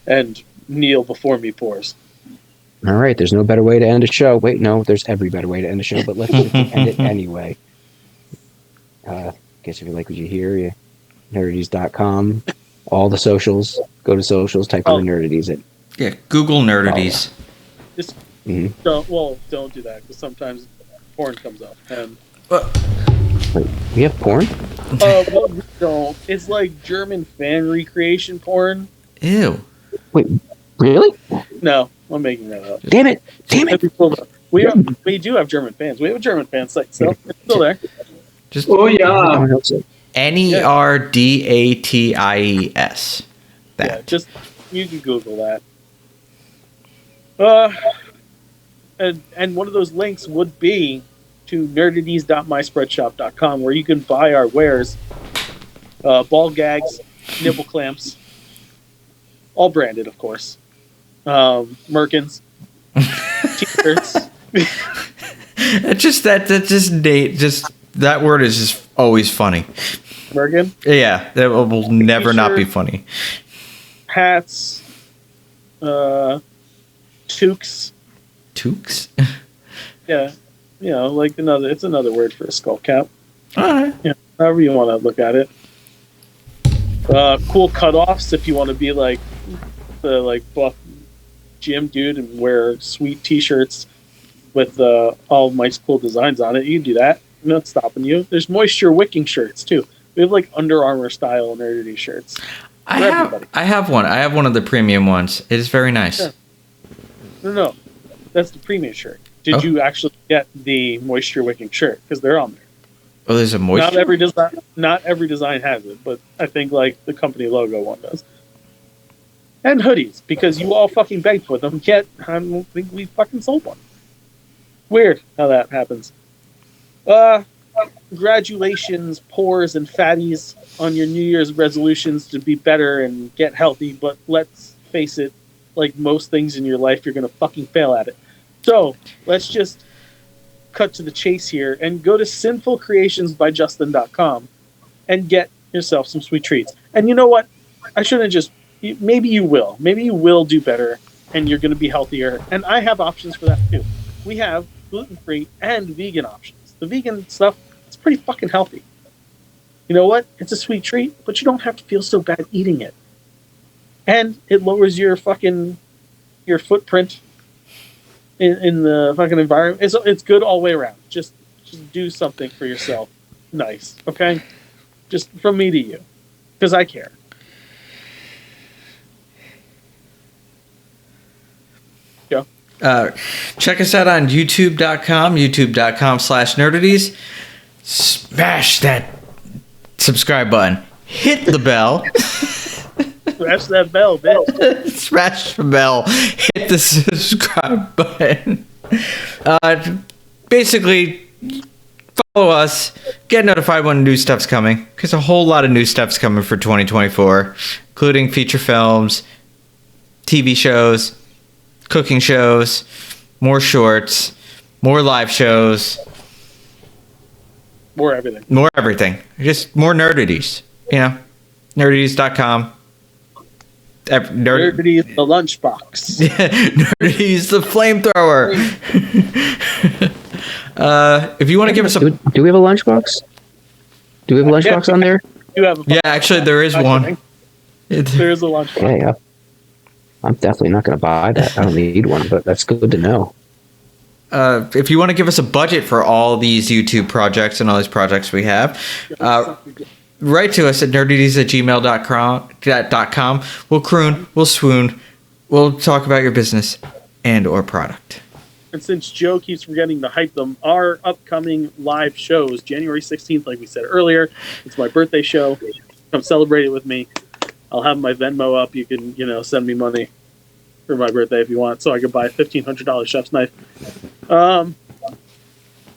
And kneel before me pours. All right, there's no better way to end a show. Wait, no, there's every better way to end a show, but let's just end it anyway. Guess if you like what you hear, nerdities.com, all the socials, go to socials, type in the Nerdities. Yeah, Google Nerdities. Just Mhm. don't do that, because sometimes porn comes up. And Wait, we have porn? well, we don't. It's like German fan recreation porn. Ew. Wait, really? No, I'm making that up. Damn it! Damn it! We do have German fans. We have a German fan site still. It's still there. Just Oh yeah. NERDATIES. That. Yeah, just you can Google that. And one of those links would be to nerdities.myspreadshop.com, where you can buy our wares, ball gags, nipple clamps, all branded, of course, merkins, t-shirts. That word is just always funny. Merkin, Yeah, that will never not be funny. hats, toques. Toques? Yeah, like it's another word for a skull cap. Alright. Yeah, however you want to look at it. Cool cutoffs if you want to be like the buff gym dude and wear sweet t-shirts with all of Mike's cool designs on it. You can do that. I'm not stopping you. There's moisture wicking shirts too. We have like Under Armour style nerdity shirts. I have one. I have one of the premium ones. It is very nice. Yeah. No, that's the premium shirt. Did you actually get the moisture wicking shirt? Because they're on there. Oh, there's a moisture. Not every design has it, but I think like the company logo one does. And hoodies, because you all fucking begged for them, yet I don't think we fucking sold one. Weird how that happens. Congratulations, pores and fatties, on your New Year's resolutions to be better and get healthy, but let's face it, like most things in your life, you're going to fucking fail at it. So, let's just cut to the chase here and go to sinfulcreationsbyjustin.com and get yourself some sweet treats. And you know what? I shouldn't just... Maybe you will. Maybe you will do better and you're going to be healthier. And I have options for that too. We have gluten-free and vegan options. The vegan stuff, it's pretty fucking healthy. You know what? It's a sweet treat, but you don't have to feel so bad eating it. And it lowers your footprint in the fucking environment. It's good all the way around. Just do something for yourself. Nice. Okay? Just from me to you. Because I care. Go. Check us out on youtube.com/nerdities. Smash that subscribe button. Hit the bell. Smash that bell, bitch. Smash the bell. Hit the subscribe button. Basically, follow us. Get notified when new stuff's coming. Because a whole lot of new stuff's coming for 2024. Including feature films, TV shows, cooking shows, more shorts, more live shows. More everything. More everything. Just more nerdities. You know, nerdities.com. Nerdities, the lunchbox. Nerdities, the flamethrower. If you want to give us a... Do we have a lunchbox? Do we have a lunchbox on there? You have a Yeah, actually, there is one. There's a lunchbox. Okay, I'm definitely not going to buy that. I don't need one, but that's good to know. If you want to give us a budget for all these YouTube projects and all these projects we have, write to us at nerdities@gmail.com. We'll croon, we'll swoon, we'll talk about your business and or product. And since Joe keeps forgetting to hype them, our upcoming live shows, January 16th, like we said earlier, it's my birthday show. Come celebrate it with me. I'll have my Venmo up. You can, send me money for my birthday if you want, so I could buy a $1,500 chef's knife.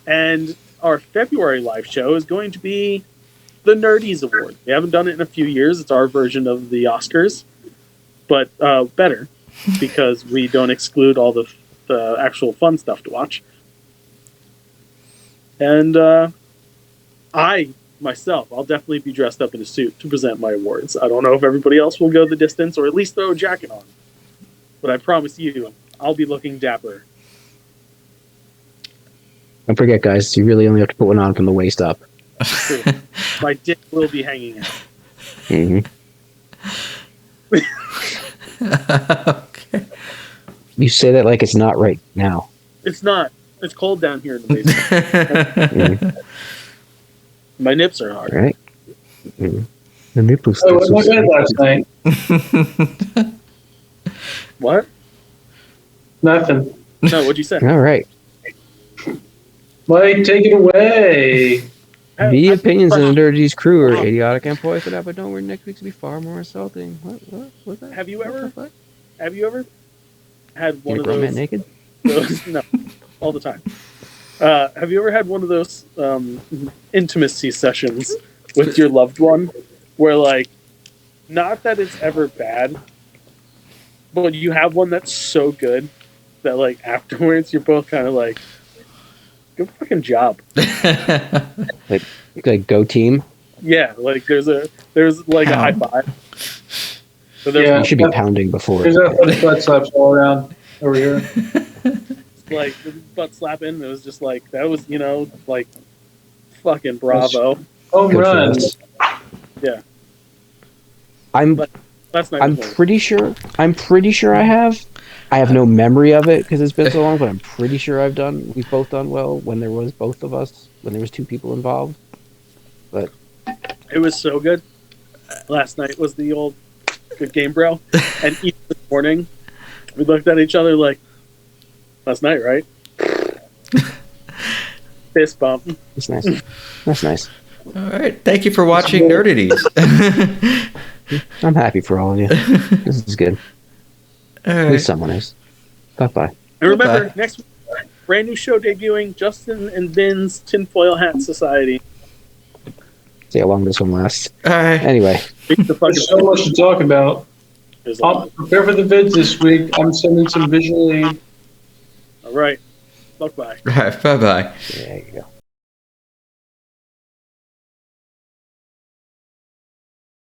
And our February live show is going to be the Nerdies Award. We haven't done it in a few years. It's our version of the Oscars, but better because we don't exclude all the actual fun stuff to watch. And I'll definitely be dressed up in a suit to present my awards. I don't know if everybody else will go the distance or at least throw a jacket on. But I promise you, I'll be looking dapper. Don't forget, guys, you really only have to put one on from the waist up. True. My dick will be hanging out. Mm-hmm. Okay. You say that like it's not right now. It's not. It's cold down here in the basement. Mm-hmm. My nips are hard. Right? Mm-hmm. The nipples. Oh, what was that last night? What? Nothing. No, what'd you say? All right. Mike, take it away. The opinions of the Nerdies crew are idiotic and poised for that, but don't worry, next week's will be far more insulting. What's that? Have you What ever- the fuck? Have you ever had one Get a of grown man those? naked? No, all the time. Have you ever had one of those intimacy sessions with your loved one where, like, not that it's ever bad, but you have one that's so good that, like, afterwards you're both kind of like, good fucking job. Like, go team. Yeah, like there's like a high five. So there's Yeah. You should be pounding before. There's that butt slaps all around over here. like butt slapping. It was just like that was like fucking bravo. Home Good for run. us. Yeah, I'm that's not. I'm pretty sure I have. I have no memory of it because it's been so long, but I'm pretty sure we've both done well when there was both of us, when there was two people involved. But It was so good. Last night was the old good game, bro. And even this morning, we looked at each other like, last night, right? Fist bump. it's nice. That's nice. All right. Thank you for watching Nerdities. I'm happy for all of you. This is good. All At right. least someone is. Bye-bye. And remember, Bye. next week, brand new show debuting, Justin and Vin's Tinfoil Hat Society. See how long this one lasts. All right. Anyway, There's so much to talk about. There's a lot. Prepare for the vids this week. I'm sending some visual aid. All right. Bye-bye. All right. Bye-bye. there you go.